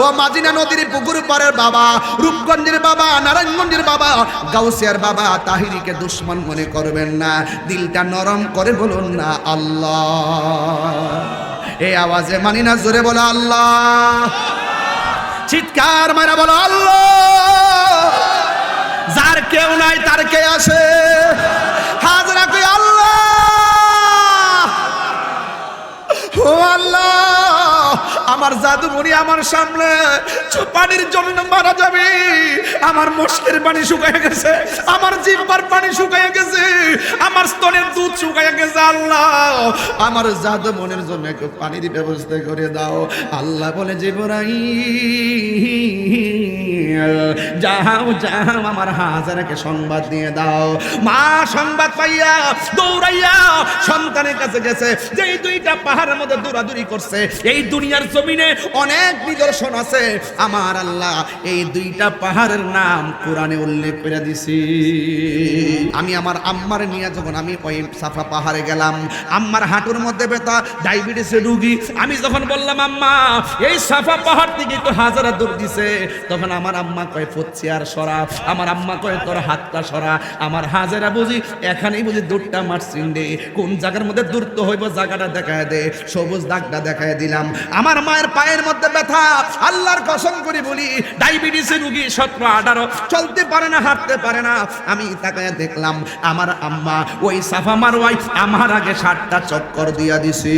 ও মাজিনা নদীর পুকুর পাড়ের বাবা, রূপগঞ্জের বাবা, নারায়ণগঞ্জের বাবা, গাউসিয়ার বাবা, তাহিরিকে দুশ্মন মনে করবেন না, দিলটা নরম করে বলুন না আল্লাহ। এই আওয়াজে মানি না, জোরে বলো আল্লাহ, চিৎকার মারা বলো আল্লাহ। যার কেউ নাই তার কে আছে, হাজরা কই আল্লাহ। ও আল্লাহ, আমার জাদুমণি আমার সামনে পানির জন্য মারা যাবে, আমার মুষ্টির পানি শুকিয়ে গেছে, আমার জিহ্বার পানি শুকিয়ে গেছে, আমার স্তনের দুধ শুকিয়ে গেছে। আল্লাহ, আমার জাদুমণির জন্য একটু পানির ব্যবস্থা করে দাও। আল্লাহ বলে, জিবরাইল যাও যাও, আমার হাজারাকে সংবাদ দিয়ে দাও। মা সংবাদ পাইয়া দৌড়াইয়া সন্তানের কাছে গেছে। যেই দুইটা পাহাড়ের মধ্যে দৌড়াদৌড়ি করছে, এই দুনিয়ার জমিনে অনেক নিদর্শন আছে। আমার আল্লাহ এই দুইটা পাহাড়ের নাম কোরআনে উল্লেখ করে দিছি। আমি আমার আম্মার নিয়ে যখন আমি ওই সাফা পাহাড়ে গেলাম, আম্মার হাঁটুর মধ্যে ব্যথা, ডায়াবেটিসের রোগী। আমি যখন বললাম আম্মা এই সাফা পাহাড় থেকে একটু হাজারা দূর দিছে, তখন আমার আম্মা কয় ফুচ্ছি আর সরা, আমার আম্মা কয় তোর হাতটা সরা। আমার হাজারা বুঝি এখানেই বুঝি দূরটা মারছিন রে, কোন জায়গার মধ্যে দূরত্ব হইব জায়গাটা দেখায় দে। সবুজ দাগটা দেখায় দিলাম। আমার মায়ের পায়ের মধ্যে ব্যথা, আল্লাহর কসম করে বলি ডায়াবেটিসের রোগী 17-18, চলতে পারে না, হাঁটতে পারে না। আমি তাকায় দেখলাম আমার আম্মা ওই সাফা মারওয়াই আমার আগে 60টা চক্কর দিয়া দিছে।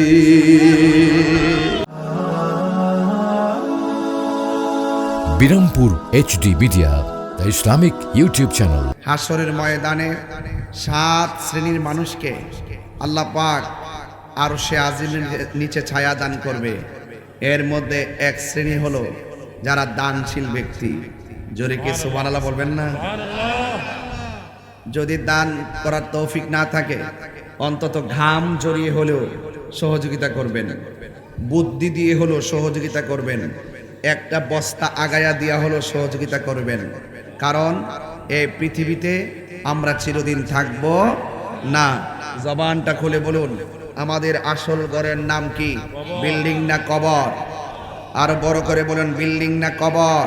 Birampur HD media, the Islamic YouTube channel. হাসরের ময়দানে 7 শ্রেণীর মানুষকে আল্লাহ পাক আরশে আজিমের নিচে ছায়া দান করবে। এর মধ্যে এক শ্রেণী হলো যারা দানশীল ব্যক্তি। জোরে কি সুবহানাল্লাহ বলবেন না? যদি দান করার তৌফিক না থাকে, অন্তত ঘাম জড়িয়ে হলেও সহযোগিতা করবেন, বুদ্ধি দিয়ে হলেও সহযোগিতা করবেন, একটা বস্তা আগায়া দিয়া হলেও সহযোগিতা করবেন। কারণ এই পৃথিবীতে আমরা চিরদিন থাকব না। জবানটা খুলে বলুন, আমাদের আসল ঘরের নাম কি? বিল্ডিং না কবর? আর বড় করে বলুন, বিল্ডিং না কবর?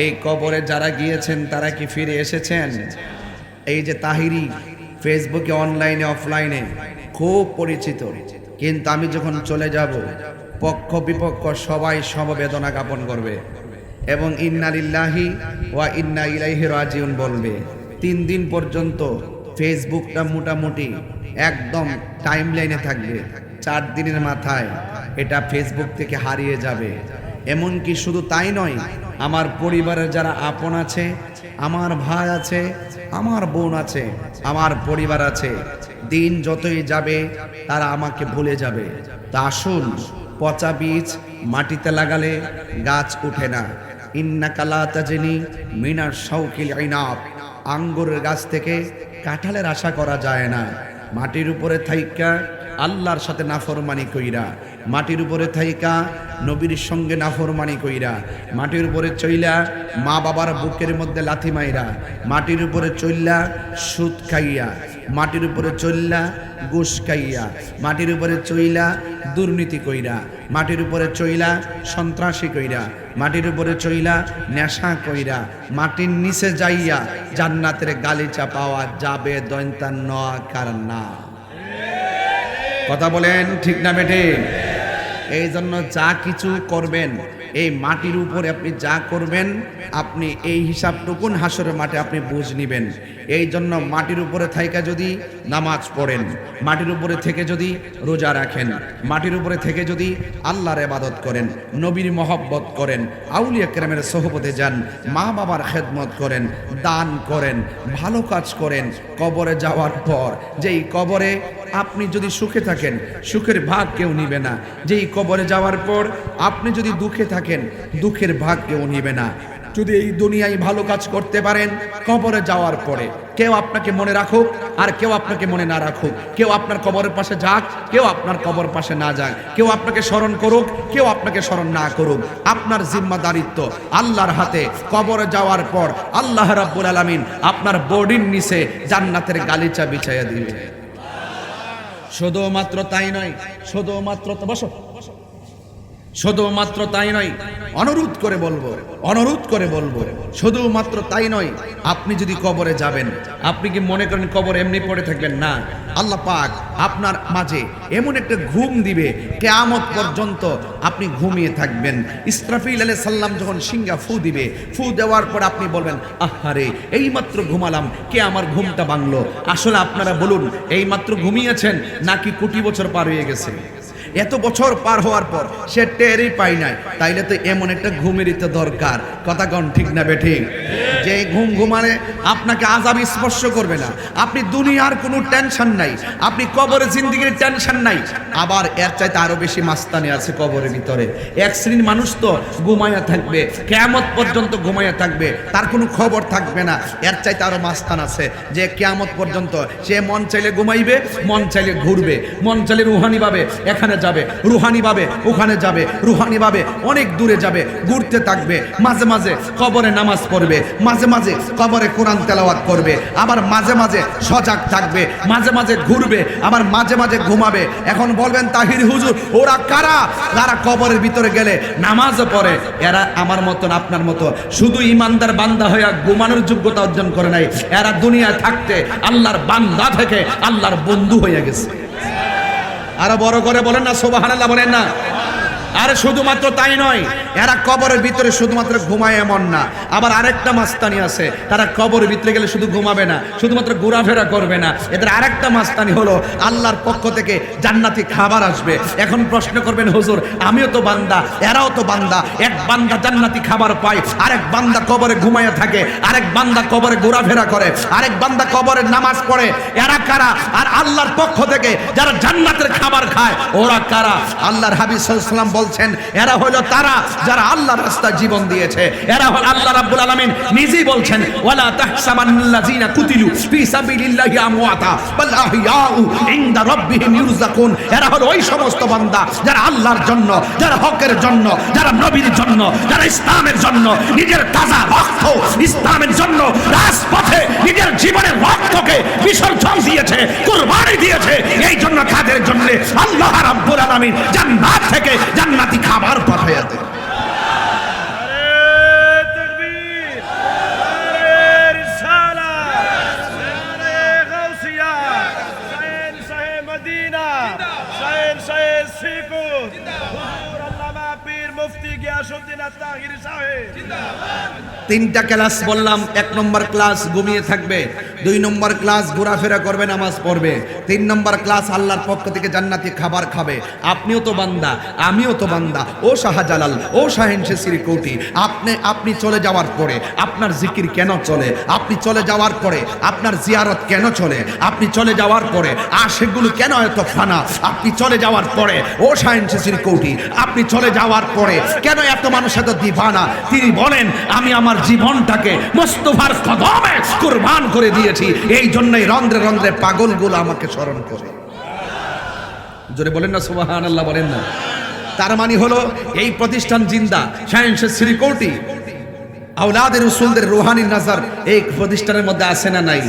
এই কবরে যারা গিয়েছেন তারা কি ফিরে এসেছেন? এই যে তাহিরি ফেসবুকে অনলাইনে অফলাইনে খুব পরিচিত, কিন্তু আমি যখন চলে যাব পক্ষ বিপক্ষ সবাই সমবেদনা জ্ঞাপন করবে এবং ইন্না লিল্লাহি ওয়া ইন্না ইলাইহি রাজিউন বলবে। 3 দিন পর্যন্ত ফেসবুকটা মোটামুটি একদম টাইম লাইনে থাকবে। 4 দিনের মাথায় এটা ফেসবুক থেকে হারিয়ে যাবে। এমনকি শুধু তাই নয়, আমার পরিবারের যারা আপন আছে, আমার ভাই আছে, আমার বোন আছে, আমার পরিবার আছে, দিন যতই যাবে তারা আমাকে ভুলে যাবে। তা আসুন, পচা বীজ মাটিতে লাগালে গাছ উঠে না। ইন্নাকা লা তাজনি মিনাশ শাওকিল ইনাব, আঙ্গুরের গাছ থেকে কাঁঠালের আশা করা যায় না। মাটির উপরে থাইকা আল্লাহর সাথে নাফরমানি কইরা, মাটির উপরে থাইকা নবীর সঙ্গে নাফরমানি কইরা, মাটির উপরে চইলা মা বাবার বুকের মধ্যে লাথি মাইরা, মাটির উপরে চইলা সুদ খাইয়া, মাটির উপরে চইলা ঘুষ খাইয়া, মাটির উপরে চইলা দুর্নীতি কইরা, মাটির উপরে চইলা সন্ত্রাসী কইরা, মাটির উপরে চইলা নেশা কইরা, মাটির নিচে যাইয়া জান্নাতের গালিচা পাওয়া যাবে দৈন্তা নয়া কার না? কথা বলেন ঠিক না বেটে? এই জন্য যা কিছু করবেন এই মাটির উপরে আপনি যা করবেন, আপনি এই হিসাবটুকুন হাসরের মাঠে আপনি বুঝ নিবেন। এই জন্য মাটির উপরে থাইকা যদি নামাজ পড়েন, মাটির উপরে থেকে যদি রোজা রাখেন, মাটির উপরে থেকে যদি আল্লাহর ইবাদত করেন, নবীর মহব্বত করেন, আউলিয়া কেরামের সোহবতে যান, মা বাবার খেদমত করেন, দান করেন, ভালো কাজ করেন, কবরে যাওয়ার পর যেই কবরে আপনি যদি সুখে থাকেন সুখের ভাগ কেউ নিবে না, যেই কবরে যাওয়ার পর আপনি যদি দুঃখে থাকেন দুঃখের ভাগ কেউ নিবে না। যদি এই দুনিয়ায় ভালো কাজ করতে পারেন, কবরে যাওয়ার পরে কেউ আপনাকে মনে রাখুক আর কেউ আপনাকে মনে না রাখুক, কেউ আপনার কবরের পাশে যাক, কেউ আপনার কবর পাশে না যাক, কেউ আপনাকে স্মরণ করুক, কেউ আপনাকে স্মরণ না করুক, আপনার জিম্মাদারিত্ব আল্লাহর হাতে। কবরে যাওয়ার পর আল্লাহ রাব্বুল আলামিন আপনার বডির নিচে জান্নাতের গালিচা বিছাইয়া দিবে। শুধুমাত্র তাই নয়, শুধুমাত্র তো বসো, শুধুমাত্র তাই নয়, অনুরোধ করে বলবো শুধুমাত্র তাই নয়, আপনি যদি কবরে যাবেন, আপনি কি মনে করেন কবর এমনি পড়ে থাকবেন? না, আল্লাহ পাক আপনার মাঝে এমন একটা ঘুম দিবে, কিয়ামত পর্যন্ত আপনি ঘুমিয়ে থাকবেন। ইসরাফিল আলাইহিস সালাম যখন সিংহা ফু দিবে, ফু দেওয়ার পর আপনি বলবেন, আহারে এইমাত্র ঘুমালাম, কে আমার ঘুমটা ভাঙলো? আসলে আপনারা বলুন, এইমাত্র ঘুমিয়েছেন নাকি কোটি বছর পার হয়ে গেছে? এত বছর পার হওয়ার পর সে টেরই পায় নাই। তাইলে তো এমন একটা ঘুমেরই তো দরকার। কথা কন ঠিক না বেঠিক? যে ঘুম ঘুমালে আপনাকে আযাব স্পর্শ করবে না, আপনি দুনিয়ার কোনো টেনশন নাই, আপনি কবরের জিন্দেগির টেনশন নাই। আবার এর চাইতে আরো বেশি মাস্তানি আছে কবরের ভিতরে। এক শ্রেণীর মানুষ তো ঘুমায়া থাকবে, কিয়ামত পর্যন্ত ঘুমায়া থাকবে, তার কোনো খবর থাকবে না। এর চাইতে আরো মাস্তান আছে যে কিয়ামত পর্যন্ত সে মন চাইলে ঘুমাইবে, মন চাইলে ঘুরবে, মন চাইলে রুহানি ভাবে এখানে যাবে, রুহানি ভাবে ওখানে যাবে, রুহানি ভাবে অনেক দূরে যাবে, ঘুরতে থাকবে। মাঝে মাঝে কবরে নামাজ পড়বে, মাঝে মাঝে কবরে কোরআন তেলাওয়াত করবে, আবার মাঝে মাঝে সজাগ থাকবে, মাঝে মাঝে ঘুরবে, আবার মাঝে মাঝে ঘুমাবে। এখন বলবেন তাহির হুজুর, ওরা কারা? যারা কবরের ভিতরে গেলে নামাজও পড়ে, এরা আমার মতন আপনার মতো শুধু ইমানদার বান্দা হয়ে ঘুমানোর যোগ্যতা অর্জন করে নাই, এরা দুনিয়ায় থাকতে আল্লাহর বান্দা থেকে আল্লাহর বন্ধু হয়ে গেছে। আরো বড় করে বলেন না সুবহানাল্লাহ, বলেন না। আর শুধুমাত্র তাই নয়, এরা কবরের ভিতরে শুধুমাত্র ঘুমায় এমন না, আবার আরেকটা মাস্তানি আছে, তারা কবরের ভিতরে গেলে শুধু ঘুমাবে না, শুধুমাত্র ঘোরাফেরা করবে না, এদের আরেকটা মাস্তানি হলো আল্লাহর পক্ষ থেকে জান্নাতি খাবার আসবে। এখন প্রশ্ন করবেন, হুজুর আমিও তো বান্দা, এরাও তো বান্দা, এক বান্দা জান্নাতি খাবার পায়, আরেক বান্দা কবরে ঘুমায় থাকে, আরেক বান্দা কবরে ঘোরাফেরা করে, আরেক বান্দা কবরে নামাজ পড়ে, এরা কারা? আর আল্লাহর পক্ষ থেকে যারা জান্নাতের খাবার খায় ওরা কারা? আল্লাহর হাবিব সাল্লাল্লাহু আলাইহি ওয়াসাল্লাম বলছেন, এরা হলো তারা যারা আল্লাহর রাস্তায় জীবন দিয়েছে। এরা হলো, আল্লাহ রাব্বুল আলামিন নিজেই বলছেন, ওয়ালা তাহসাবান্নাল্লাযিনা কুতিলু ফি সাবিলিল্লাহি আমওয়াতা বাল আহইয়াউ ইনদা রাব্বিহিম ইরযাকুন। এরা হলো ওই সমস্ত বান্দা যারা আল্লাহর জন্য, যারা হকের জন্য, যারা নবীর জন্য, যারা ইসলামের জন্য নিজের তাজা রক্ত ইসলামের জন্য রাজপথে নিজের জীবনের রক্তকে বিসর্জন দিয়েছে, কুরবানি দিয়েছে। এই জন্য তাদের জন্য আল্লাহ রাব্বুল আলামিন জান্নাত থেকে জান্নাতি খাবার পাঠাইয়া দেয়। তিনটা ক্লাস বললাম। এক নম্বর ক্লাস ঘুমিয়ে থাকবে, দুই নম্বর ক্লাস ঘোরাফেরা করবে, নামাজ পড়বে, তিন নম্বর ক্লাস আল্লাহর পক্ষ থেকে জান্নাতি খাবার খাবে। আপনিও তো বান্দা, আমিও তো বান্দা। ও শাহজালাল, ও শাহিন শেষির কোটি, আপনি চলে যাওয়ার পরে আপনার জিকির কেন চলে? আপনি চলে যাওয়ার পরে আপনার জিয়ারত কেন চলে? আপনি চলে যাওয়ার পরে আশিকগুলো কেন এত ফানা? আপনি চলে যাওয়ার পরে ও শাহিন শেষির কোটি, আপনি চলে যাওয়ার পরে কেন এত মানুষ এত দিবানা? তিনি বলেন, আমি আমার জীবনটাকে মুস্তাফার কদমে কুরবান করে দিয়েছি, এই জন্যই রন্ধ্রে রন্ধ্রে পাগলগুলো আমাকে স্মরণ করে। জোরে বলেন না সুবহানাল্লাহ, বলেন না। তার মানে হলো এই প্রতিষ্ঠান জিন্দা, সায়েন্সের শ্রীকোটি আওলাদের রাসূলদের রুহানি নজর এই প্রতিষ্ঠানের মধ্যে আছে না নাই?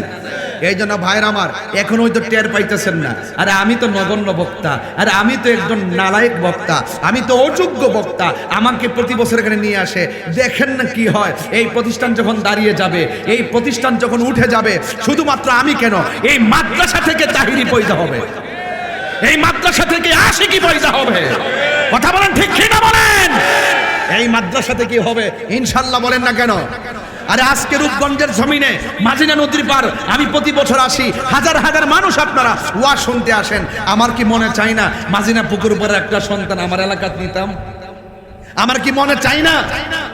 এই জন্য ভাইরা আমার, এখন ওই তো টের পাইতেছেন না। আরে আমি তো নগণ্য বক্তা, আরে আমি তো একজন নালায়েক বক্তা, আমি তো অযোগ্য বক্তা। আমাকে প্রতি বছর এখানে নিয়ে আসে, দেখেন না কি হয়। এই প্রতিষ্ঠান যখন দাঁড়িয়ে যাবে, এই প্রতিষ্ঠান যখন উঠে যাবে, শুধুমাত্র আমি কেন, এই মাদ্রাসা থেকে তাহিরি পয়দা হবে, এই মাদ্রাসা থেকে আশিকি পয়দা হবে। কথা বলেন ঠিক কি না বলেন? এই মাদ্রাসা থেকে হবে ইনশাআল্লাহ, বলেন না কেন? আরে আজকে রূপগঞ্জের জমিনে মাজিনা নদীর পার আমি প্রতি বছর আসি, হাজার হাজার মানুষ আপনারা ওয়াজ শুনতে আসেন। আমার কি মনে চাই না মাজিনা পুকুর উপরে একটা সন্তান আমার এলাকাতে নিতাম? আমার কি মনে চাই না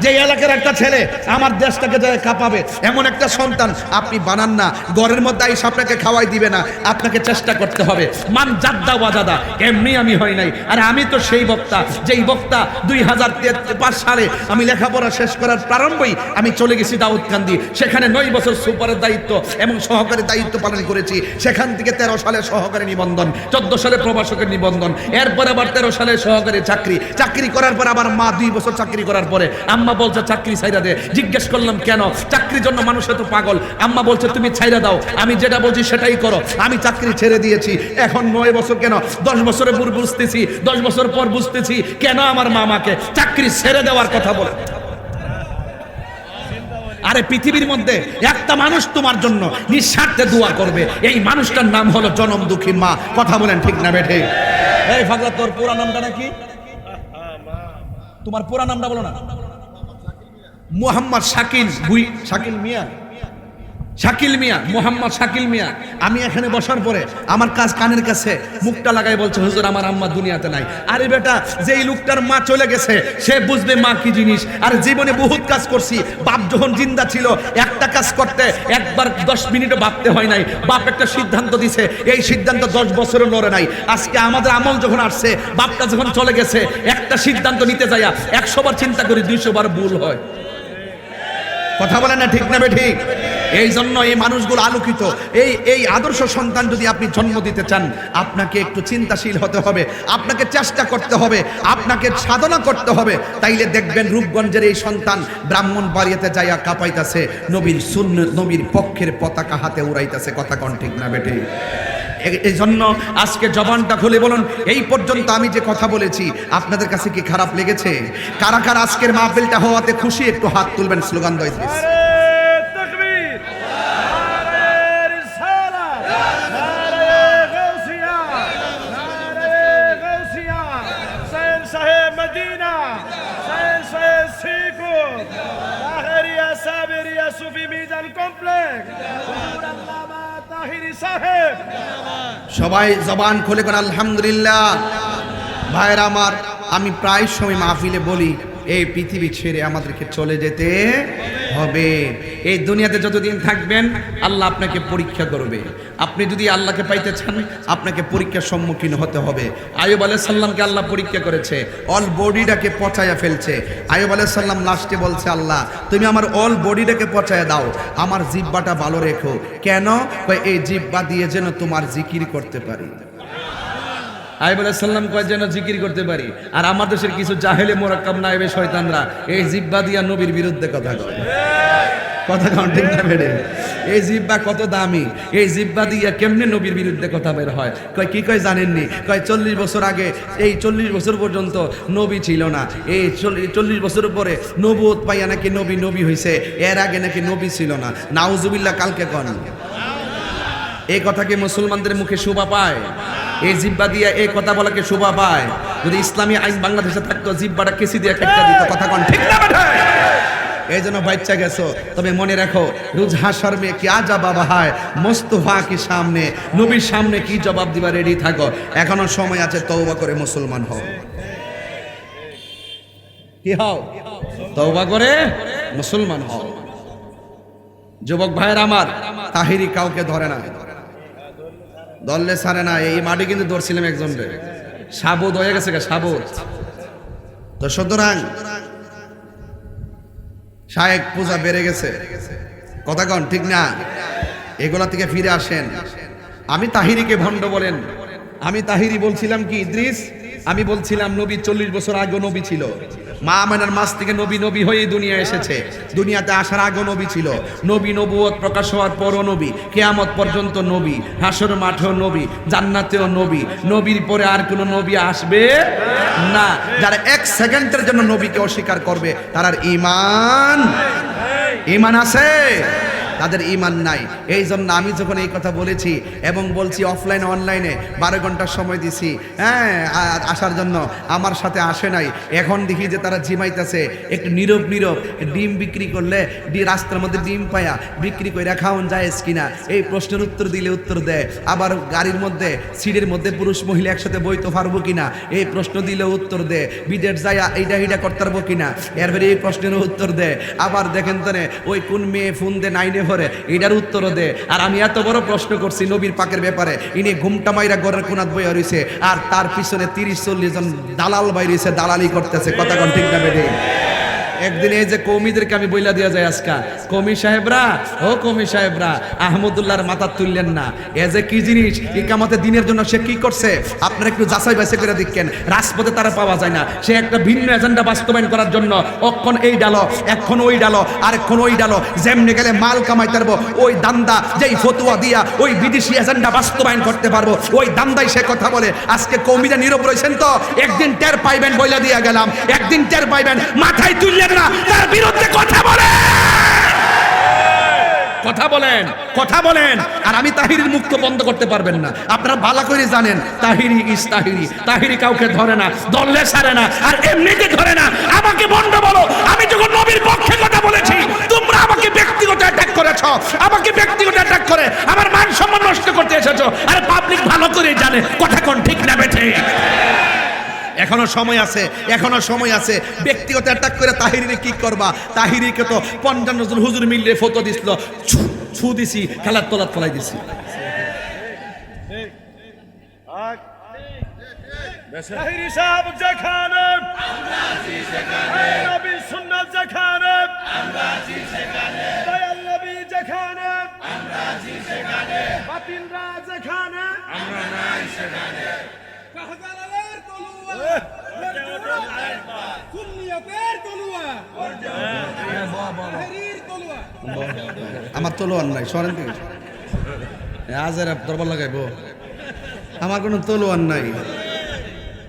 যে এলাকার একটা ছেলে আমার দেশটাকে যায় কাঁপাবে এমন একটা সন্তান আপনি বানান না? ঘরের মধ্যে আইসা আপনাকে খাওয়াই দিবে না, আপনাকে চেষ্টা করতে হবে। মান জাদ্দা ওয়াজাদা, এমনি আমি হই নাই। আর আমি তো সেই বক্তা, যেই বক্তা 2005 সালে আমি লেখাপড়া শেষ করার প্রারম্ভেই আমি চলে গেছি দাউদকান্দি, সেখানে 9 বছর সুপারের দায়িত্ব এবং সহকারী দায়িত্ব পালন করেছি। সেখান থেকে 13 সালে সহকারী নিবন্ধন, 14 সালে প্রভাষকের নিবন্ধন, এরপর আবার 13 সালে সহকারী চাকরি করার পর আবার 2 বছর চাকরি করার পরে আম্মা বলছে চাকরি ছাইরা দে। জিজ্ঞেস করলাম কেন? চাকরির জন্য মানুষ এত পাগল। আম্মা বলছে তুমি ছাইরা দাও, আমি যেটা বলছি সেটাই করো। আমি চাকরি ছেড়ে দিয়েছি। এখন 9 বছর কেন 10 বছরের পর বুঝতেছি, 10 বছর পর বুঝতেছি কেন আমার মা আমাকে চাকরি ছেড়ে দেওয়ার কথা বলে। আরে পৃথিবীর মধ্যে একটা মানুষ তোমার জন্য নিঃস্বার্থে দোয়া করবে, এই মানুষটার নাম হলো জনম দুঃখী মা। কথা বলেন ঠিক না বেঠে? এই ফাগলা, তোর পুরা নামটা নাকি? তোমার পুরা নামটা বলো না। মোহাম্মদ শাকিল শাকিল মিয়া, শাকিল মিয়া, মোহাম্মদ শাকিল মিয়া। আমি এখানে বসার পরে আমার কানের কাছে মুখটা লাগাই বলছে হুজুর আমার আম্মা দুনিয়াতে নাই। আরে বেটা, যেই লোকটার মা চলে গেছে সে বুঝবে মা কি জিনিস। আর জীবনে বহুত কাজ করছি, বাপ যখন জিন্দা ছিল একটা কাজ করতে একবার 10 মিনিটও ভাবতে হয় নাই। বাপ একটা সিদ্ধান্ত দিছে, এই সিদ্ধান্ত 10 বছরও লড়ে নাই। আজকে আমাদের আমল যখন আসছে, বাপটা যখন চলে গেছে, একটা সিদ্ধান্ত নিতে যাইয়া 100 বার চিন্তা করি, 200 বার ভুল হয়। কথা বলেন না ঠিক না বেঠিক? এই জন্য এই মানুষগুলো আলোকিত। এই আদর্শ সন্তান যদি আপনি জন্ম দিতে চান, আপনাকে একটু চিন্তাশীল হতে হবে, আপনাকে চেষ্টা করতে হবে, আপনাকে সাধনা করতে হবে। তাইলে দেখবেন রূপগঞ্জের এই সন্তান ব্রাহ্মণবাড়িয়াতে যাইয়া কাঁপাইতাছে, নবীর সুন্নাত, নবীর পক্ষের পতাকা হাতে উড়াইতাছে। কথা কোন ঠিক না বেঠি? এই জন্য আজকে জবানটা খুলে বলুন, এই পর্যন্ত আমি যে কথা বলেছি আপনাদের কাছে কি খারাপ লেগেছে? কারা কারা আজকের মাহফিলটা হওয়াতে খুশি একটু হাত তুলবেন, স্লোগান দেয়। সবাই জবান খুলে করে আলহামদুলিল্লাহ। ভাইরা আমার, আমি প্রায় সময় মাহফিলে বলি, এই পৃথিবী ছেড়ে আমাদেরকে চলে যেতে হবে। এই দুনিয়াতে যতদিন থাকবেন আল্লাহ আপনাকে পরীক্ষা করবে। আপনি যদি আল্লাহকে পাইতে চান, আপনাকে পরীক্ষার সম্মুখীন হতে হবে। আইয়ুব আলাইহিস সালামকে আল্লাহ পরীক্ষা করেছে, অল বডিটাকে পচাইয়া ফেলছে। আইয়ুব আলাইহিস সালাম লাস্টে বলছে, আল্লাহ তুমি আমার অল বডিটাকে পচাইয়া দাও, আমার জিহ্বাটা ভালো রেখো। কেন? এই জিহ্বা দিয়ে যেন তোমার জিকির করতে পারি। আইয়ুব আলাইহিস সালাম কয় যেন জিকির করতে পারি। আর আমাদের দেশের কিছু জাহেলে মোরাক্কাব নায়েবে শয়তানরা এই জিহ্বা দিয়া নবীর বিরুদ্ধে কথা কয়। কথা কোন ঠিক না বেড়ে? এই জিহ্বা কত দামি, এই জিহ্বা দিয়া কেমনে নবীর বিরুদ্ধে কথা বের হয়। কয় কি কয় জানেননি? কয় 40 বছর আগে, এই 40 বছর পর্যন্ত নবী ছিল না, এই 40 বছর পরে নবুয়ত পাইয়া নাকি নবী হইছে, এর আগে নাকি নবী ছিল না। নাউজুবিল্লাহ। কালকে কোন এই কথা কি মুসলমানদের মুখে শোভা পায়? এই জিহ্বা দিয়ে এই কথা বলাকে শোভা পায়? যদি ইসলামী আইন বাংলাদেশে থাকতো, জিহ্বাটা কেসি দিয়ে কেটে দিত। কথা কোন ঠিক না বেটা? এই জন্য বাচ্চা গেছো, তবে মনে রাখো, রোজ হাসর মে কি আজা বাবা হয় মোস্তফা কি সামনে, নবীর সামনে কি জবাব দিবা রেডি থাকো। এখনো সময় আছে, তওবা করে মুসলমান হও। কি হও? তওবা করে মুসলমান হও। যুবক ভাইয়ের আমার, তাহিরি কাউকে ধরে না, দললে ছাড়ে না। এই মাঠে কিন্তু ধরছিলাম একজন রে, সাবুত হয়ে গেছে, সাবুত। তো সুতরাং শায়েক পূজা বেড়ে গেছে। কথা কন ঠিক না? এগুলা থেকে ফিরে আসেন। আমি তাহিরিকে ভণ্ড বলেন, আমি তাহিরি বলছিলাম কি ইদ্রিস, আমি বলছিলাম নবী 40 বছর আগে নবী ছিল। মা আমেনার মাস থেকে নবী হয়ে দুনিয়া এসেছে। দুনিয়াতে আসার আগে নবী ছিল। নবী নবুয়ত প্রকাশ হওয়ার পরও নবী, কিয়ামত পর্যন্ত নবী, হাসর মাঠেও নবী, জান্নাতেও নবী। নবীর পরে আর কোনো নবী আসবে না। যারা 1 সেকেন্ডের জন্য নবীকে অস্বীকার করবে, তার ঈমান আছে? তাদের ঈমান নাই। এই জন্য আমি যখন এই কথা বলেছি এবং বলছি অফলাইনে অনলাইনে 12 ঘন্টা সময় দিছি, হ্যাঁ, আসার জন্য, আমার সাথে আসে নাই। এখন দেখি যে তারা ঝিমাইতেছে। একটু নীরব ডিম বিক্রি করলে, রাস্তার মধ্যে ডিম পায়া বিক্রি করে খাওয়ান যায় কিনা, এই প্রশ্নের উত্তর দিলে উত্তর দেয়। আবার গাড়ির মধ্যে সিটের মধ্যে পুরুষ মহিলা একসাথে বইতে পারবো কিনা, এই প্রশ্ন দিলে উত্তর দেয়। বিদেশ যায় এইটা করতে পারবো কিনা, এরপরে এই প্রশ্নের উত্তর দেয়। আবার দেখেন তো ওই কোন মেয়ে ফোন দে নাইনে ভরে, এটার উত্তরও দে। আর আমি এত বড় প্রশ্ন করছি নবীর পাকের ব্যাপারে, ইনি ঘুমটা মাইরা ঘরের কোনাত বইয়া রইছে, আর তার পিছনে 30-40 জন দালাল বাইরেছে, দালালি করতেছে। কথা কোন ঠিক না বেঠে? একদিন এই যে কৌমিদেরকে আমি বইলা দিয়া যায় আজকা, কৌমি সাহেবরা, ও কৌমি সাহেবরা, আহমদুল্লাহর মাথা তুললেন না। এ যে কি জিনিস, ইকামতে দিনের জন্য সে কি করছে আপনারা একটু যাচাই বাছাই করে দেখেন। রাজপথে তারা পাওয়া যায় না, সে একটা ভিন্ন এজেন্ডা বাস্তবায়ন করার জন্য অক্ষণ এই ডালো, এখন ওই ডালো, আরেকক্ষণ ওই ডালো, যেমনি গেলে মাল কামাইতে পারবো ওই দান্দা, যেই ফতুয়া দিয়া ওই বিদেশি এজেন্ডা বাস্তবায়ন করতে পারবো ওই দান্দাই সে কথা বলে। আজকে কৌমিরা নীরব রয়েছেন তো, একদিন টের পাইবেন, বইলা দিয়া গেলাম, একদিন টের পাইবেন, মাথায় তুললেন না, তার বিরুদ্ধে কথা বলে, কথা বলেন, কথা বলেন। আর আমি তাহিরির মুখ তো বন্ধ করতে পারবেন না, আপনারা ভালো করে জানেন তাহিরি ইস তাহিরি, তাহিরি কাউকে ধরে না, দললে ছাড়ে না, আর এমনিতে ধরে না। আমাকে বন্ধ বলো, আমি যখন নবীর পক্ষে কথা বলেছি তোমরা আমাকে ব্যক্তিগত অ্যাটাক করেছো, আমাকে ব্যক্তিগত অ্যাটাক করে আমার মান সম্মান নষ্ট করতে এসেছো। আর পাবলিক ভালো করে জানে কথা কোন ঠিক না বেঠে। এখনো সময় আছে, এখনো সময় আছে। ব্যক্তিগত অ্যাটাক করে তাহিরিকে কি করবা? তাহিরিকে তো ৫৫ জন হুজুর মিললে ফটো দিছিল, ছু দিছি, খেলার তলাত ফলাই দিছি। তাহিরি সাহেব যেখানে, আমরা আছি সেখানে, নবীর সুন্নাত যেখানে, আমরা আছি সেখানে, দয়াল নবী যেখানে, আমরা আছি সেখানে, বাতিলরা যেখানে, আমরা নাই সেখানে। শাহজালালের তলোয়ার, সুন্নিয়তের তলোয়ার, তাহিরির তলোয়ার। আমার তলোয়ার নাই, সরেন থেকে আজের দরবার লাগাইবো। আমার কোনো তলোয়ার নাই,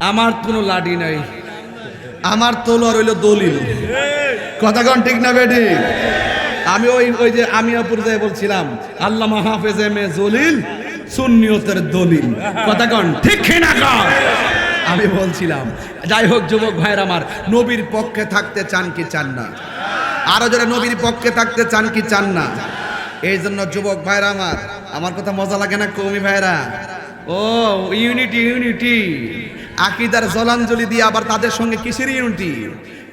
আমার কোনো লাঠি নাই, আমার তলোয়ার হইল দলিল। কথা কোন ঠিক না বেটি? আমি ওই যে আমিয়াপুর যাই বলছিলাম, আল্লামা হাফেজ এম এ জলিল সুন্নিয়তের দলিল। কথা কোন ঠিক না? আমি বলছিলাম। যাই হোক যুবক ভাইয়ের আমার, নবীর পক্ষে থাকতে চান কি চান না? আরো যারা নবীর পক্ষে থাকতে চান কি চান না? এই জন্য যুবক ভাইরা আমার কথা মজা লাগে না কওমি ভাইরা? ও ইউনিটি, ইউনিটি আকীদার জলাঞ্জলি দিয়ে আবার তাদের সঙ্গে কিসের ইউনিটি?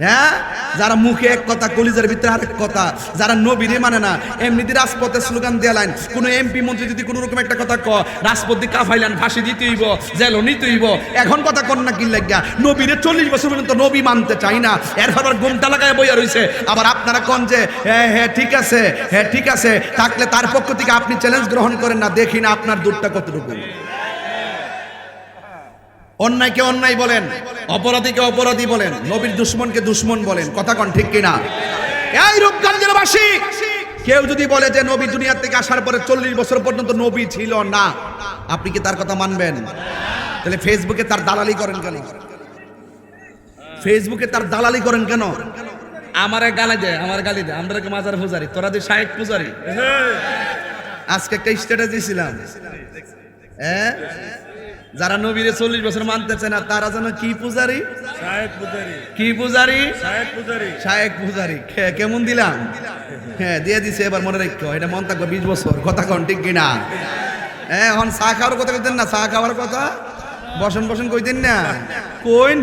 হ্যাঁ, যারা মুখে এক কথা কলিজার ভিতরে আরেক কথা, যারা নবীরে মানে না, এমনিতে রাজপথে স্লোগান দিয়ে লাইন, কোনো এমপি মন্ত্রী যদি কোনো রকম একটা কথা ক, রাজপথ দিয়ে কাফাইলান, ফাঁসি দিতে হইব, জেলও নিতে হইব। এখন কথা কন না কি লাগিয়া নবীরে 40 বছর পর্যন্ত নবী মানতে চাই না, এরপর আবার ঘুমটা লাগায় বইয়া রইছে। আবার আপনারা কন যে হ্যাঁ হ্যাঁ ঠিক আছে, হ্যাঁ ঠিক আছে, থাকলে তার পক্ষ থেকে আপনি চ্যালেঞ্জ গ্রহণ করেন না, দেখি না আপনার দূরটা কতটুকু। অন্যায়কে অন্যায় বলেন, অপরাধীকে অপরাধী বলেন, নবীর দুশমনকে দুশমন বলেন। কথা কোন ঠিক কিনা? এই রূপগঞ্জের বাসী, কেউ যদি বলে যে নবী দুনিয়া থেকে আসার পরে 40 বছর পর্যন্ত নবী ছিল না, আপনি কি তার কথা মানবেন? তাহলে ফেসবুকে তার দালালি করেন কেন? ফেসবুকে তার দালালি করেন কেন? আমারে গালি দেয়, আমার গালি দেয়, আমরা কি মাজার পূজারি, তোরা যে শায়েক পূজারি। আজকে একটা স্ট্যাটাস দিয়েছিলাম, হ্যাঁ, যারা নবীরে 40 বছর মানতেছে না তারা যেন কি পূজারি, কি পূজারি, শায়েক পূজারি। কেমন দিলাম? হ্যাঁ দিয়ে দিছে, এবার মনে রাখো, এটা মন থাকবে 20 বছর। কথা কোন ঠিক কিনা? হ্যাঁ, এখন চা খাওয়ার কথা কইতেন না, চা খাওয়ার কথা বসন বসন কইতেন না, কইন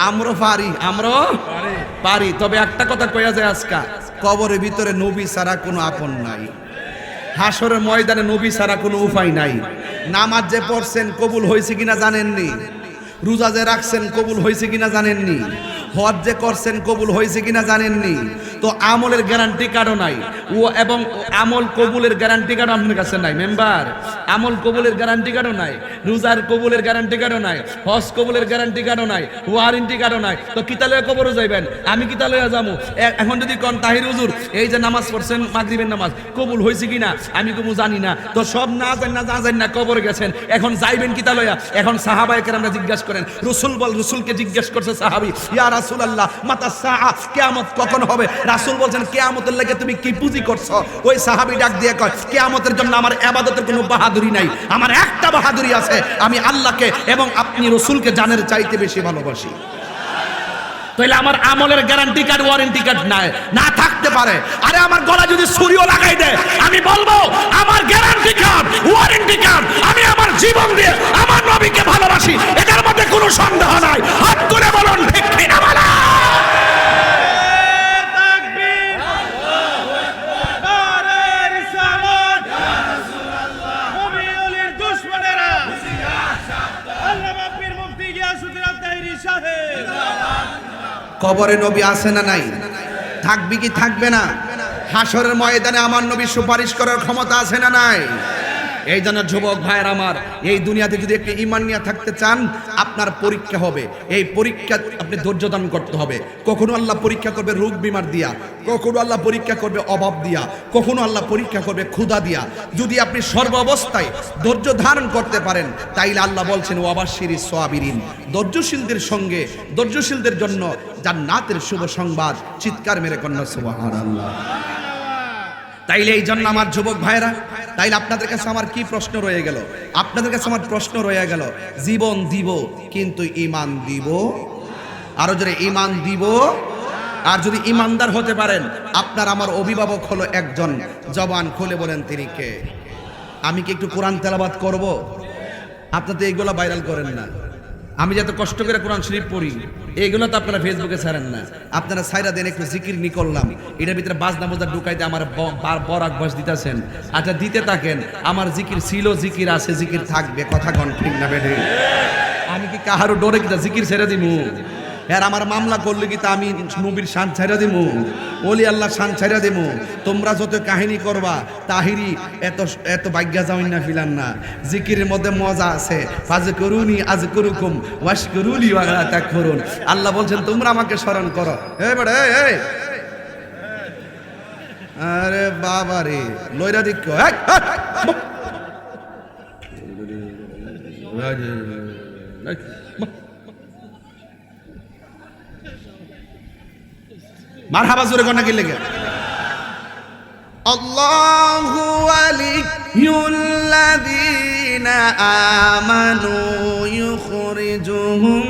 আমরা পারি, আমরা পারি। তবে একটা কথা কইয়া যায়, আজকা কবরের ভিতরে নবী ছাড়া কোনো আপন নাই, হাসরের ময়দানে নবী ছাড়া কোনো উপায় নাই। নামাজ যে পড়ছেন কবুল হয়েছে কিনা জানেননি, রোজা যে রাখছেন কবুল হয়েছে কিনা জানেননি, হজ যে করছেন কবুল হয়েছে কিনা জানেননি। তো আমলের গ্যারান্টি কারো নাই, ও এবং আমল কবুলের গ্যারান্টি কারো আপনার কাছে নাই। মেম্বার, আমল কবুলের গ্যারান্টি কারো নাই, রোজার কবুলের গ্যারান্টি কারো নাই, হজ কবুলের গ্যারান্টি কারো নাই, ওয়ারেন্টি কারো নাই। তো কিতালয়ে কবরও যাইবেন, আমি কিতালয়ে যাবো। এখন যদি কোন তাহির হুজুর এই যে নামাজ পড়ছেন মাগরিবের নামাজ কবুল হয়েছে কিনা আমি কবু জানি না, তো সব না জান না কবরে গেছেন, এখন যাইবেন কিতালয়া। এখন সাহাবায়ে কেরামরা জিজ্ঞাসা করেন, রসুলকে জিজ্ঞেস করছে সাহাবী, ইয়া রাসূলুল্লাহ মাতা সাআ, কিয়ামত কখন হবে? রাসূল বলছেন কিয়ামতের লাগে তুমি কি পুঁজি করছো? ওই সাহাবী ডাক দিয়ে কয়, কিয়ামতের জন্য আমার ইবাদতের কোনো বাহাদুরি নাই, আমার একটা বাহাদুরি আছে, আমি আল্লাহকে এবং আপনি রসুলকে জানের চাইতে বেশি ভালোবাসি। তাহলে আমার আমলের গ্যারান্টি কার্ড ওয়ারেন্টি কার্ড নাই, না থাকতে পারে। আরে আমার গলা যদি ছুরিও লাগাই দেয় আমি বলবো আমার গ্যারান্টি কার্ড ওয়ারেন্টি কার্ড, আমি আমার জীবন দিয়ে আমার নবীকে ভালোবাসি, এটার মধ্যে কোনো সন্দেহ নাই। হাত তুলে বলুন ঠিক কিনা বলা। কবরে নবী আছে না নাই? থাকবে কি থাকবে না? হাসরের ময়দানে আমার নবী সুপারিশ করার ক্ষমতা আছে না নাই? এই জন্য যুবক ভাইয়ের আমার, এই দুনিয়াতে যদি একটু ঈমান নিয়ে থাকতে চান, আপনার পরীক্ষা হবে। এই পরীক্ষা আপনি ধৈর্য ধারণ করতে হবে। কখনো আল্লাহ পরীক্ষা করবে রোগ বিমার দিয়া, কখনো আল্লাহ পরীক্ষা করবে অভাব দিয়া, কখনো আল্লাহ পরীক্ষা করবে ক্ষুধা দিয়া। যদি আপনি সর্ব অবস্থায় ধৈর্য ধারণ করতে পারেন, তাইলে আল্লাহ বলছেন ওয়াবাশশিরিস সাবিরিন, ধৈর্যশীলদের সঙ্গে, ধৈর্যশীলদের জন্য জান্নাতের শুভ সংবাদ। চিৎকার মেরে কন্যা সুবহানাল্লাহ। তাইলে এই জন্য আমার যুবক ভাইরা, তাইলে আপনাদের কাছে আমার কি প্রশ্ন রয়ে গেল? আপনাদের কাছে আমার প্রশ্ন রয়ে গেল, জীবন দিব কিন্তু ঈমান দিব? আরো জোরে, ঈমান দিব? আর যদি ঈমানদার হতে পারেন, আপনার আমার অভিভাবক হলো একজন, জবান খুলে বলেন তিনি কে? আমি কি একটু কোরআন তেলাওয়াত করব? আপনারা তো এইগুলো ভাইরাল করেন না। আমি যত কষ্ট করে কোরআন শরীফ পড়ি, এইগুলো তো আপনারা ফেসবুকে ছাড়েন না। আপনারা সাইরা দেন একটু জিকির নি করলাম, এটার ভিতরে বাজনা বোজা ঢুকাইতে আমার বরাক বয়স দিতেছেন। আচ্ছা দিতে থাকেন, আমার জিকির ছিল, জিকির আছে, জিকির থাকবে। কথা কন ঠিক না বেঠে? আমি কি কাহারও ডরে কিনা জিকির ছেড়ে দিমু? আর আমার মামলা করলে কি তা আমি নবীর শান ছাইরা দিমু, ওলি আল্লাহ শান ছাইরা দিমু? তোমরা যত কাহিনী করবা, তাহিরি এত এত বাগ্যা যাওয়াই না ফিলান না। জিকিরের মধ্যে মজা আছে। ফাজকুরুনি আযকুরুকুম ওয়াশকুরুলি ওয়া লা তাকফুরুন। আল্লাহ বলছেন তোমরা আমাকে স্মরণ করো। এই বড় এই, আরে বাবা রে, লইরা দিক মারহাবা জোরে কোন কি লেগে? আল্লাহু ওয়ালিয়ুল্লাযীনা আমানু ইউখরিজুহুম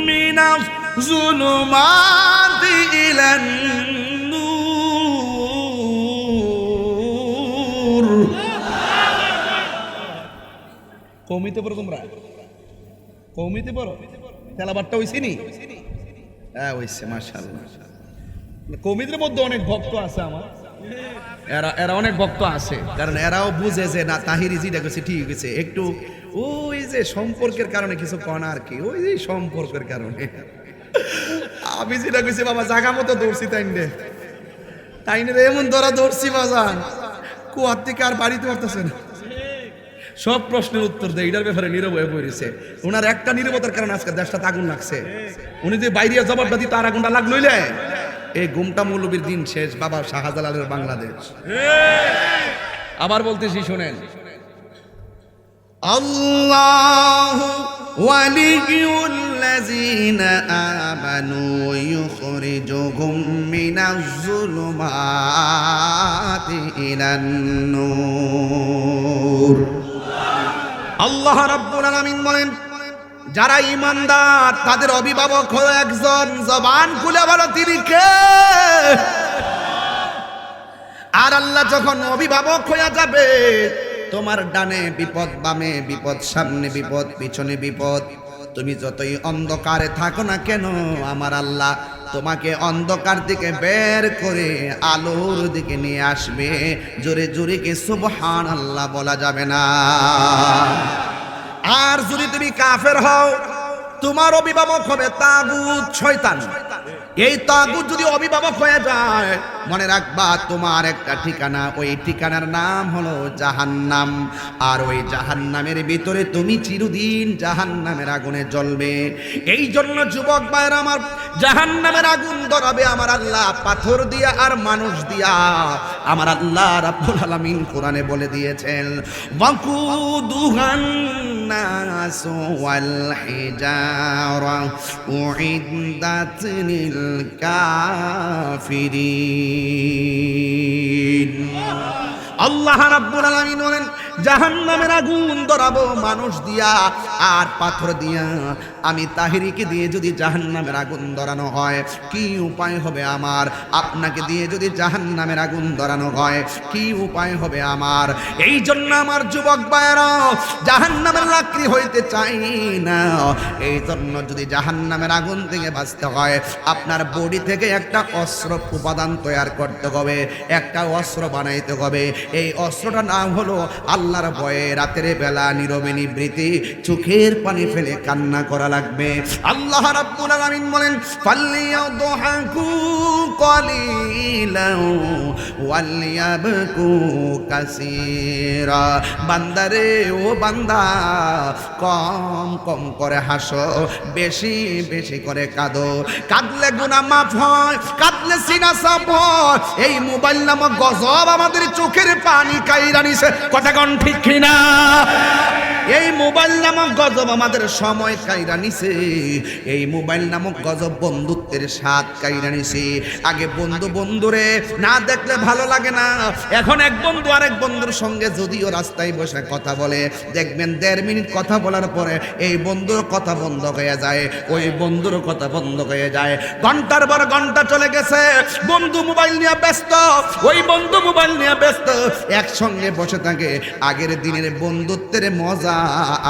মিনাজ যুলুমাতি ইলান নূর। কওমিতে পড়ো তোমরা? কওমিতে পড়ো? তেলাওয়াতটা হইছে নি? হ্যাঁ হইছে, মাশাআল্লাহ। কওমিদের মধ্যে অনেক ভক্ত আছে আমার, এরা অনেক ভক্ত আছে, কারণ এরাও বুঝে যে না তাহিরি যেটা গেছে ঠিক গেছে। একটু ওই যে সম্পর্কের কারণে কিছু কনা আর কি, ওই যে সম্পর্কের কারণে আমি যেটা গেছি বাবা জাগা মতো দৌড়ছি, তাইনে এমন ধরা দৌড়ছি বাজান, কুয়ার থেকে আর বাড়িতে পারতেছে না। সব প্রশ্নের উত্তর দেয়, এটার ব্যাপারে নীরব হয়ে পড়েছে। ওনার একটা নীরবতার কারণে আজকে দেশটাতে আগুন লাগছে। উনি যে বাইরে জবাবটা দিত আর আগুনটা লাগলইলে এই গুমটা মৌলবীর দিন শেষ। বাবা শাহজালালের বাংলাদেশ। আবার বলতেছি শোনেন, আল্লাহু ওয়ালিয়ুল্লাযীনা আমানু ইউখরিজুহুম মিনাজ যুলুমাতি ইলান নূর। আল্লাহ রাব্বুল আলামিন বলেন, যারা ঈমানদার তাদের অভিভাবক হলো একজন। জবান খুলে বলো তিনি কে? আর আল্লাহ যখন অভিভাবক হয়ে যাবে, তোমার ডানে বিপদ, বামে বিপদ, সামনে বিপদ, পিছনে বিপদ, তুমি যতই অন্ধকারে থাকো না কেন, আমার আল্লাহ তোমাকে অন্ধকার থেকে বের করে আলোর দিকে নিয়ে আসবে। জোরে জোরে কি সুবহানাল্লাহ বলা যাবে না? আর যদি তুমি কাফের হও, তোমার অভিভাবক হবে তাগুত, শয়তান। এই তাগুত যদি অভিভাবক হয়ে যায়, মনে রাখবা তোমার একটা ঠিকানা, ওই ঠিকানার নাম হলো জাহান্নাম। আর ওই জাহান্নামের ভিতরে তুমি চিরদিন জাহান্নামের আগুনে জ্বলবে। এই জন্য যুবক ভাইরা আমার, জাহান্নামের আগুন ধরাবে আমার আল্লাহ পাথর দিয়া আর মানুষ দিয়া। আমার আল্লাহ রাব্বুল আলামিন কোরআনে বলে দিয়েছেন, ওয়াকুদুহান নাসু ওয়াল হিজারা উইদ্দাত লিল কাফিরিন। আল্লাহ রাব্বুল আলামিন বলেন, জাহান্নামের আগুন ধরাবো মানুষ দিয়া আর পাথর দিয়া। আমি তাহিরিকে দিয়ে যদি জাহান্নামের আগুন ধরানো হয়, কি উপায় হবে আমার? আপনাকে দিয়ে যদি জাহান্নামের আগুন ধরানো হয়, কি উপায় হবে আমার? এই জন্য আমার যুবক ভাইরা, জাহান্নামের লাকড়ি হইতে চাই না। এই জন্য যদি জাহান্নামের আগুন থেকে বাঁচতে হয়, আপনার বডি থেকে একটা অস্ত্র উপাদান তৈরি করতে হবে, একটা অস্ত্র বানাইতে হবে। এই অস্ত্রটার নাম হলো আল্লাহর ভয়ে রাতের বেলা নীরবে নিবৃত্তি চোখের পানি ফেলে কান্না করা লাগবে। আল্লাহ রাব্বুল আলামিন বলেন ফালিয়াদহাকু কালিলান ওয়ালিয়াবকু কাসীরা। বান্দারে ও বান্দা, কম কম করে হাসো, বেশি বেশি করে কাঁদো। কাঁদলে গুনাহ মাফ হয়, কাঁদলে সিনা সাফ হয়। এই মোবাইল নামক গজব আমাদের চোখের পানি কাইরা নিছে, কথা কোন ঠিক কিনা? এই মোবাইল নামক গজব আমাদের সময় কাইরা নিছে। এই মোবাইল নামক গজব বন্ধুত্বের স্বাদ কাইরা নিছে। আগে বন্ধু বন্ধুরে না দেখলে ভালো লাগে না, এখন এক বন্ধু আরেক বন্ধুর সঙ্গে যদিও রাস্তায় বসে কথা বলে, দেখবেন 1.5 মিনিট কথা বলার পরে এই বন্ধুর কথা বন্ধ হয়ে যায়, ওই বন্ধুর কথা বন্ধ হয়ে যায়। ঘন্টার পর ঘন্টা চলে গেছে, বন্ধু মোবাইল নিয়ে ব্যস্ত, ওই বন্ধু মোবাইল নিয়ে ব্যস্ত, একসঙ্গে বসে থাকে। আগের দিনের বন্ধুত্বের মজা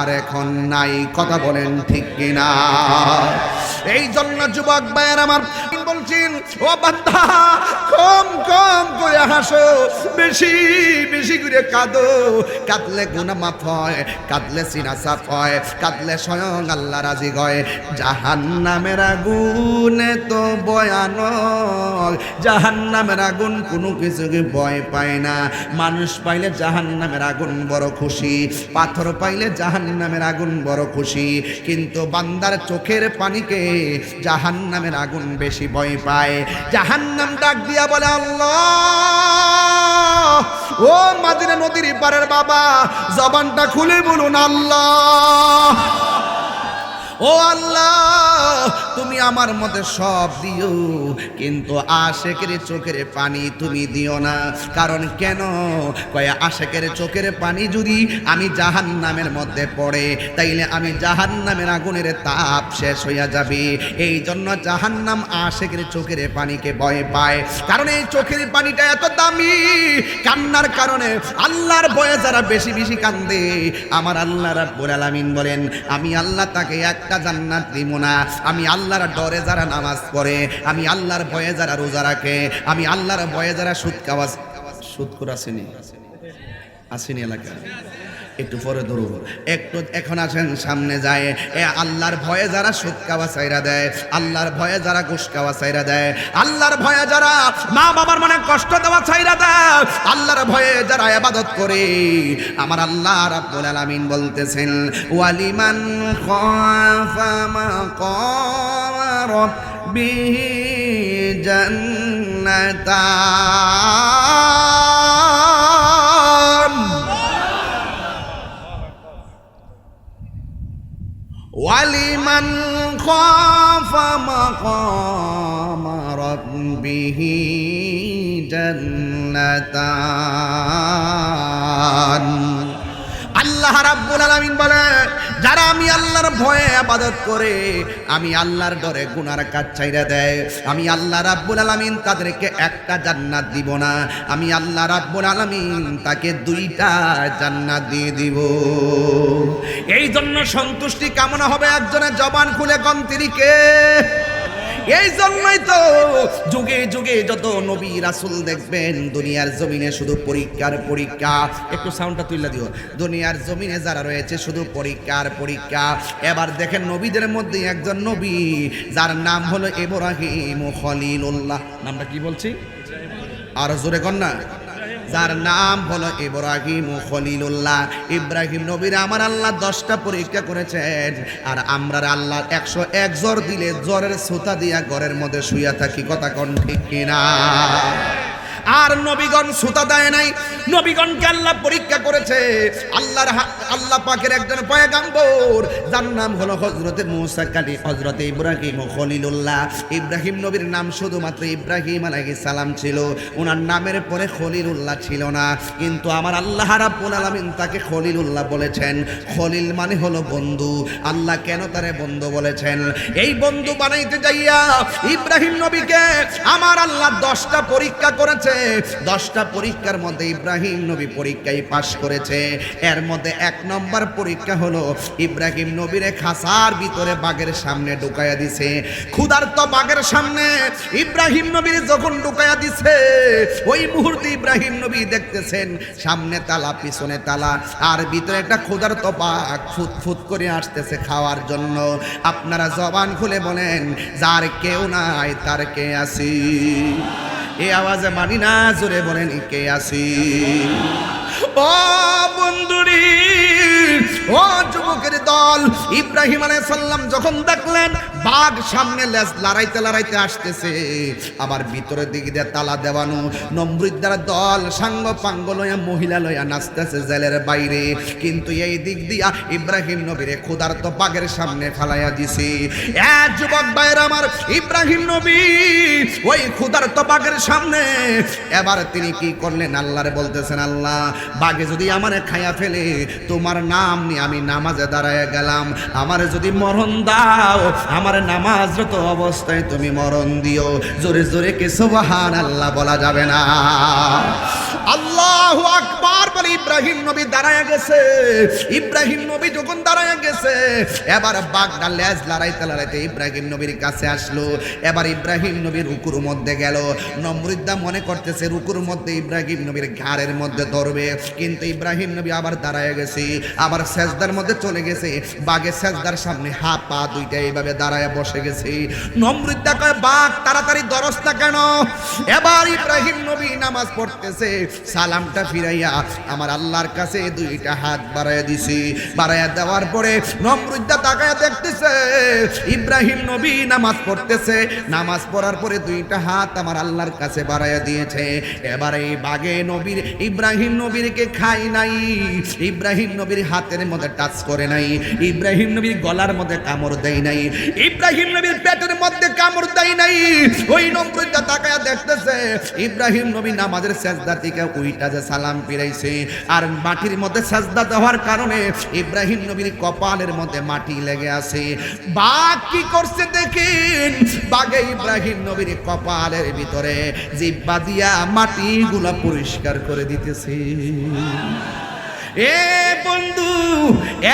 আর এখন নাই, কথা বলেন ঠিক কিনা? এই জন্য যুবক ভাইয়ের আমার বলছেন, ও বান্দা কম কম করে হাসো, বেশি বেশি করে কাঁদো। কাঁদলে গুনাহ মাফ হয়, কাঁদলে সিনা সাফ হয়, কাঁদলে স্বয়ং আল্লাহ রাজি হয়। জাহান্নামের আগুন তো ভয়ানক, জাহান্নামের আগুন কোনো কিছুকে ভয় পায় না। মানুষ পাইলে জাহান্নামের আগুন বড় খুশি, পাথর পাইলে জাহান্নামের আগুন বড় খুশি, কিন্তু বান্দার চোখের পানিকে জাহান্নামের আগুন বেশি ভয় পায়। জাহান্নাম ডাক দিয়া বলে, আল্লাহ, ও মাদিনা নদীর পারের বাবা, জবানটা খুলে বলুন আল্লাহ, ও আল্লাহ, তুমি আমার মধ্যে সব দিও, কিন্তু আশেকের চোখের পানি তুমি দিও না। কারণ কেন? কয় আশেকের চোখের পানি যদি আমি জাহান্নামের মধ্যে পড়ে, তাইলে আমি জাহান্নামের আগুনের তাপ শেষ হইয়া যাবে। এই জন্য জাহান্নাম আশেকের চোখের পানিকে ভয় পায়, কারণ এই চোখের পানিটা এত দামি। কান্নার কারণে আল্লাহর ভয়ে যারা বেশি বেশি কান্দে, আমার আল্লাহ রাব্বুল আলামিন বলেন, আমি আল্লাহ তাকে একটা জান্নাত দিব না। আমি আল্লাহর ডরে যারা নামাজ পড়ে, আমি আল্লাহর ভয়ে যারা রোজা রাখে, আমি আল্লাহর ভয়ে যারা সুদ আসেনি আসেনি এলাকা, একটু পরে ধরো, একটু এখন আসেন সামনে যায়। এ আল্লাহর ভয়ে যারা সুদ খাওয়া চাইরা দেয়, আল্লাহর ভয়ে যারা ঘুষ খাওয়া চাইরা দেয়, আল্লাহর ভয়ে যারা মা বাবার মনে কষ্ট দেওয়া চাইরা দেয়, আল্লাহর ভয়ে যারা ইবাদত করে, আমার আল্লাহ রাব্বুল আলামিন বলতেছেন, ওয়ালিমান খাফা মাকাম রাব্বিহি জান্নাতান। ওয়ালিমান খাফা মাকাম রাব্বিহি জান্নাতান। আল্লাহ রাব্বুল আলামিন বলে, যারা আমি আল্লাহর ভয়ে ইবাদত করে, আমি আল্লাহর ডরে গুনার কাজ ছাইরা দেয়, আমি আল্লাহ রাব্বুল আলামিন তাদেরকে একটা জান্নাত দিব না, আমি আল্লাহ রাব্বুল আলামিন তাকে 2টা জান্নাত দিয়ে দিব। এই জন্য সন্তুষ্টি কামনা হবে একজনের জবান খুলে গন্তিরিকে। এই জন্যই তো যুগে যুগে যত নবী রাসূল দেখবেন, দুনিয়ার জমিনে শুধু পরীক্ষার পরীক্ষা। একটু সাউন্ডটা তুইলা দিও। দুনিয়ার জমিনে যারা রয়েছে শুধু পরীক্ষার পরীক্ষা। এবার দেখেন নবীদের মধ্যে একজন নবী, যার নাম হলো ইব্রাহিম খলিলুল্লাহ। নামটা কি বলছি? আর জোরে কর না। যার নাম হলো ইব্রাহিম খলিলুল্লাহ। ইব্রাহিম নবীর আমার আল্লাহ 10টা পরীক্ষা করেছেন, আর আমরা আল্লাহ 101 জ্বর দিলে জ্বরের সুতা দিয়া ঘরের মধ্যে শুইয়া থাকি, কথা কোন ঠিক কিনা? আর নবীগণ সুতা দেয় নাই, নবীগণকে আল্লাহ পরীক্ষা করেছে। আল্লাহ পাকের একজন পয়গাম্বর, যার নাম হলো হযরতে মূসা কালী, হযরতে ইব্রাহিম খলিলুল্লাহ। ইব্রাহিম নবীর নাম শুধুমাত্র ইব্রাহিম আলাইহিস সালাম ছিল, ওনার নামের পরে খলিলুল্লাহ ছিল না। কিন্তু আমার আল্লাহ রাব্বুল আলামিন তাকে খলিলুল্লাহ বলেছেন। খলিল মানে হলো বন্ধু। আল্লাহ কেন তারে বন্ধু বলেছেন? এই বন্ধু বানাইতে যাইয়া ইব্রাহিম নবীকে আমার আল্লাহ 10টা পরীক্ষা করেছে। 10টা পরীক্ষার মধ্যে ইব্রাহিম নবী পরীক্ষায় পাশ করেছে। এর মধ্যে 1 নম্বর পরীক্ষা হলো ইব্রাহিম নবীরে খাসার ভিতরে বাঘের সামনে ঢুকাইয়া দিছে। ক্ষুধার্ত বাঘের সামনে ইব্রাহিম নবীর যখন ঢুকাইয়া দিছে, ওই মুহূর্তে ইব্রাহিম নবী দেখতেছেন সামনে তালা পিছনে তালা, আর ভিতরে একটা ক্ষুধার্ত বাঘ ফুটফুট করে আসতেছে খাওয়ার জন্য। আপনারা জবান খুলে বলেন, যার কেউ নাই তার কে আসি? এই আওয়াজে মানি না, জোরে বলেন কে আসি? ও বন্ধুরি, ও যুবকের দল, ইব্রাহিম আলাইহিস সালাম যখন দেখলেন বাঘ সামনে লেজ লড়াইতে লড়াইতে আসতেছে, আবার ভিতরের দিকে দিয়ে তালা দেওয়ানো, নমরুদ্দার দল সাঙ্গ পাঙ্গ লইয়া মহিলা লইয়া নাচতেছে জেলের বাইরে, কিন্তু এই দিক দিয়া ইব্রাহিম নবীরে ক্ষুধার্ত বাঘের সামনে ফালাইয়া দিছে। যুবক ভাইয়ের আমার, ইব্রাহিম নবী ওই ক্ষুধার্ত বাঘের সামনে এবার তিনি কি করলেন? আল্লাহরে বলতেছেন, আল্লাহ, বাঘে যদি আমারে খাইয়া ফেলে, তোমার নাম নিয়ে আমি নামাজে দাঁড়ায় গেলাম, আমারে যদি মরণ দাও, আমার নামাজরত অবস্থায় তুমি মরণ দিও। জোরে জোরে কি সুবহানাল্লাহ বলা যাবে না? আল্লাহু আকবার বলে ইব্রাহিম নবী দাঁড়ায় গেছে। ইব্রাহিম নবী যখন দাঁড়ায় গেছে, এবার বাঘটা লেজ লড়াইতে লড়াইতে ইব্রাহিম নবীর কাছে আসলো। এবার ইব্রাহিম নবী রুকুর মধ্যে গেল। নমরুদ্দা মনে করতেছে রুকুর মধ্যে ইব্রাহিম নবীর ঘাড়ের মধ্যে ধরবে, কিন্তু ইব্রাহিম নবী আবার দাঁড়ায় গেছে, আবার সেজদার মধ্যে চলে গেছে। বাঘের সেজদার সামনে হাত পা দুইটা এইভাবে দাঁড়ায় বসে গেছে। নমরুদ্দা কয়, বাঘ তাড়াতাড়ি ধরস না কেন? এবার ইব্রাহিম নবী নামাজ পড়তেছে, সালামটা ফিরাইয়া আমার আল্লাহর কাছে দুইটা হাত বাড়াইয়া দিছি। বাড়াইয়া দেওয়ার পরে নমরুদ্দা তাকায়া দেখতেছে ইব্রাহিম নবী নামাজ পড়তেছে। নামাজ পড়ার পরে দুইটা হাত আমার আল্লাহর কাছে বাড়াইয়া দিয়েছে। এবার এই বাঘে নবীর ইব্রাহিম নবীরকে খাই নাই, ইব্রাহিম নবীর হাতের মধ্যে টাচ করে নাই, ইব্রাহিম নবীর গলার মধ্যে কামড় দেয় নাই, ইব্রাহিম নবীর পেটের মধ্যে কামড় দেয় নাই। ওই নমরুদ্দা তাকায়া দেখতেছে ইব্রাহিম নবী নামাজের সেজদা থেকে উইটা যে সালাম ফিরাইছে, আর মাটির মধ্যে সেজদা দেওয়ার কারণে ইব্রাহিম নবীর কপালের মধ্যে মাটি লেগে আছে। বাঘ কি করছে দেখেন, বাঘে ইব্রাহিম নবীর কপালের ভিতরে জিহ্বা দিয়া মাটিগুলা পরিষ্কার করে দিতেছে। এ বন্ধু,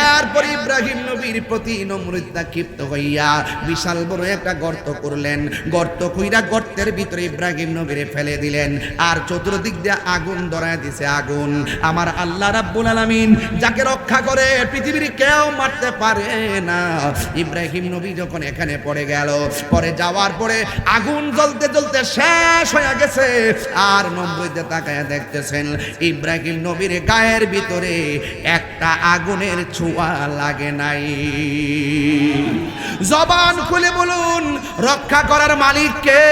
এরপর ইব্রাহিম নবীর প্রতি নমরুদ্দা ক্ষিপ্ত হইয়া বিশাল বড় একটা গর্ত করলেন। গর্ত কইরা গর্তের ভিতরে ইব্রাহিম নবীরে ফেলে দিলেন, আর চতুর্দিক দিয়ে আগুন ধরায় দিছে। আগুন আমার আল্লাহ রাব্বুল আলামিন যাকে রক্ষা করে পৃথিবীর কেউ মারতে পারে না। ইব্রাহিম নবী যখন এখানে পড়ে গেল, পরে যাওয়ার পরে আগুন জ্বলতে জ্বলতে শেষ হয়ে গেছে। আর নমরুদ্দা তাকায়া দেখতেছেন ইব্রাহিম নবীর গায়ের ভিতরে একটা আগুনের ছোঁয়া লাগে নাই। জবান খুলে বলুন, রক্ষা করার মালিক কে?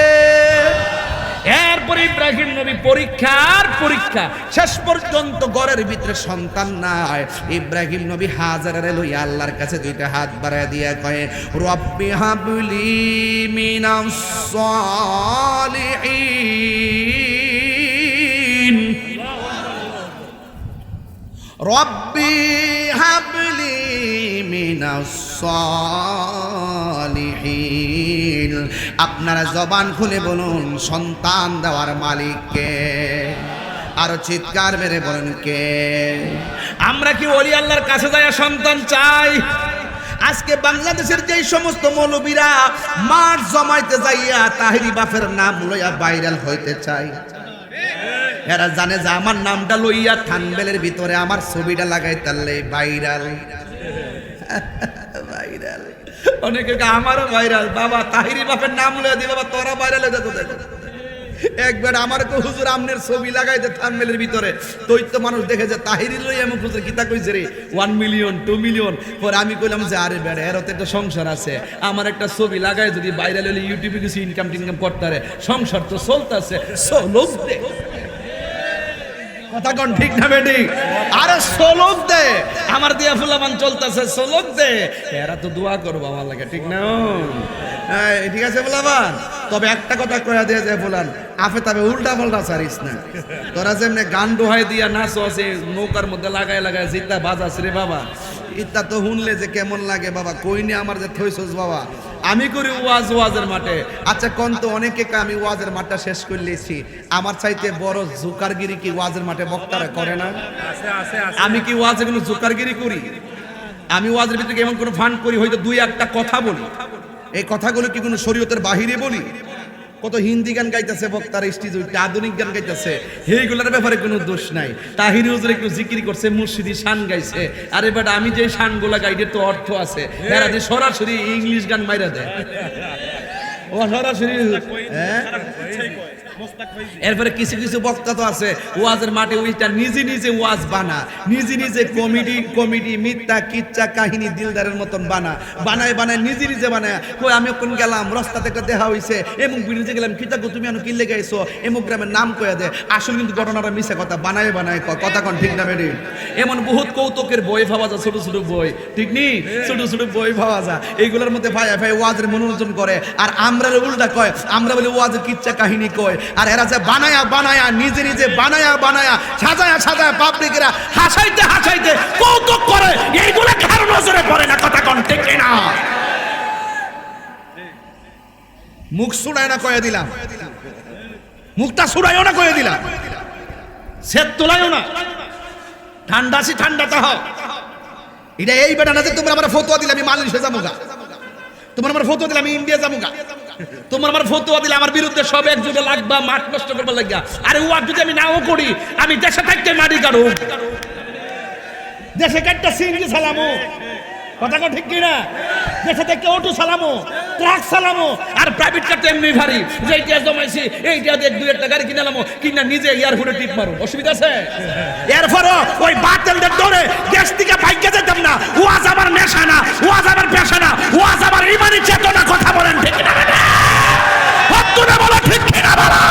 এরপর ইব্রাহিম নবী পরীক্ষার পরীক্ষা, শেষ পর্যন্ত ঘরের ভিতরে সন্তান নাই। ইব্রাহিম নবী হাজারে লইয়া আল্লাহর কাছে দুইটা হাত বাড়ায় দিয়া কয়, রব্বি হাবলি মিনাস সালিহিন, রব্বি হাবলি মিনাস সালিহিন। আপনারা জবান খুলে বলুন, সন্তান দেওয়ার মালিক কে? আরো চিৎকার মেরে বলেন কে? আমরা কি ওলি আল্লাহর কাছে যাইয়া সন্তান চাই? আজকে বাংলাদেশের যেই সমস্ত মৌলবীরা মাঠ জমাইতে যাইয়া তাহিরি বাপের নাম লইয়া ভাইরাল হইতে চায়, এরা জানে যে আমার নামটা লইয়া থানবেলের ভিতরে আমার ছবিটা লাগাই তাহলে ভাইরাল। ভাইরাল অনেকে আমারও ভাইরাল, বাবা তাহিরি বাপের নাম লইয়া দি, বাবা তোরা ভাইরাল হয়ে যেত। দেখো একবার আমার কো হুজুর আমনের ছবি লাগাইতে থানবেলের ভিতরে, তুই তো মানুষ দেখে যে তাহিরি লইয়া এমন হুজুর কিতা কইছে রে 1 মিলিয়ন 2 মিলিয়ন। পরে আমি কইলাম যে আরে বেড়া, এর তো একটা সংসার আছে, আমার একটা ছবি লাগাই যদি ভাইরাল হলে ইউটিউবে কিছু ইনকাম টিনকাম করতে পারে, সংসার তো চলতেছে। লোক দে কথা কোন ঠিক না বেটি? আরে সোলক দে, আমার দিয়া ফুলাবান চলতেছে, সোলক দে, এরা তো দোয়া করবো আমার লাগে, ঠিক না? ঠিক আছে ফুলাবান, তবে একটা কথা কয়া দিয়ে যায় ফুলান, আফে তবে উল্টা পাল্টা সারিস না। তোরা যেমনি গান দোহাই দিয়া নাচ আছে নৌকার মধ্যে লাগাই লাগাই জিতা বাজাস রে বাবা, ইত্যা তো শুনলে যে কেমন লাগে বাবা, কইনি আমার যে থইছস বাবা, আমি করি ওয়াজের মাঠে। আচ্ছা কোন তো অনেকে কয় আমি ওয়াজের মাঠটা শেষ করে লিয়েছি, আমার চাইতে বড় জুকারগিরি কি ওয়াজের মাঠে বক্তারা করে না? আমি কি ওয়াজে কোনো জুকারগিরি করি? আমি ওয়াজের ভিতরে এমন কোনো ফান্ড করি হয়তো দুই একটা কথা বলি, এই কথাগুলো কি কোনো শরীয়তের বাহিরে বলি? কত হিন্দি গান গাইতেছে বক্তারা স্টেজে উঠে, আধুনিক গান গাইতেছে, এইগুলোর ব্যাপারে কোনো দোষ নাই। তাহিরি হুজুর একটু জিকির করছে, মুর্শিদি শান গাইছে, আরে বাট আমি যে শানগুলা গাই এর তো অর্থ আছে। এরা যে সরাসরি ইংলিশ গান মাইরা দেয়, ও সরাসরি হ্যাঁ। এরপরে কিছু কিছু বক্তা তো আছে ওয়াজের মাঠে ওইটা নিজে নিজে ওয়াজ বানা, নিজে নিজে কমেডি মিথ্যা কিচ্ছা কাহিনী দিলদারের মতন বানায় নিজে নিজে বানায়। কই আমি কোন গেলাম রাস্তাতে একটা দেখা হইছে, এমন বিরিজে গেলাম, কিতা গো তুমি আনো কিনলে গাইছো, এমন গ্রামের নাম কইয়া দে, আসলে কিন্তু ঘটনাটা মিছে কথা, বানায় কথা কোন ঠিক না বেডি? এমন বহুত কৌতুকের বই পাওয়া যায়, ছোট ছোট বই, ঠিক নি? ছোট ছোট বই পাওয়া যায়, এইগুলোর মধ্যে ভাই ওয়াজের মনোরঞ্জন করে, আর আমরা উল্টা কয়, আমরা বলি ওয়াজের কিচ্ছা কাহিনী কয়, আর এরা যে বানায়া নিজে নিজে বানায়া সাজায়া পাবলিকেরা হাসাইতে কৌতুক করে, এইগুলা কারো নজরে পড়ে না, কথা কোন ঠিক না? মুখ সুড়ায় না কয়ে দিলাম, মুখটা সুড়াইও না কয়ে দিলাম, সেট তোলাইও না, ঠান্ডাটা হও। এটা এই বেটা না যে তোমরা আমার ফতোয়া দিলে আমি মালয়েশিয়া যামুগা, তোমার আমার ফতোয়া দিলে আমি ইন্ডিয়া যামুগা, তোমার আমার ফতোয়া দিলে আমার বিরুদ্ধে সব একজোটে লাগবা, মাঠ নষ্ট করবার লাগিয়া। আরে ওয়াজ যদি আমি নাও করি, আমি দেশে থাকতে মারি কারো, দেশে কাটটা সিঙ্গি সালামো, কথা কো ঠিক কিনা? দেশে থেকে অটো সালামো, ট্রাক সালামো, আর প্রাইভেট কার তো এমনি ভারী, যেইটা জমাইছি এইটা দিয়ে দুই একটা গাড়ি কিনালামো, কিনা নিজে এয়ারপোর্টে টিপ মারো, অসুবিধা আছে? এরপরও ওই বাতেলদের দৌড়ে দেশ থেকে ভাগ্যে যেতাম না। ওয়াজ আমার নেশা না, ওয়াজ আমার পেশা না, ওয়াজ আমার ইমানি চেতনা, কথা বলেন ঠিক কিনা? হত্তুনে বলো ঠিক কিনা বলো?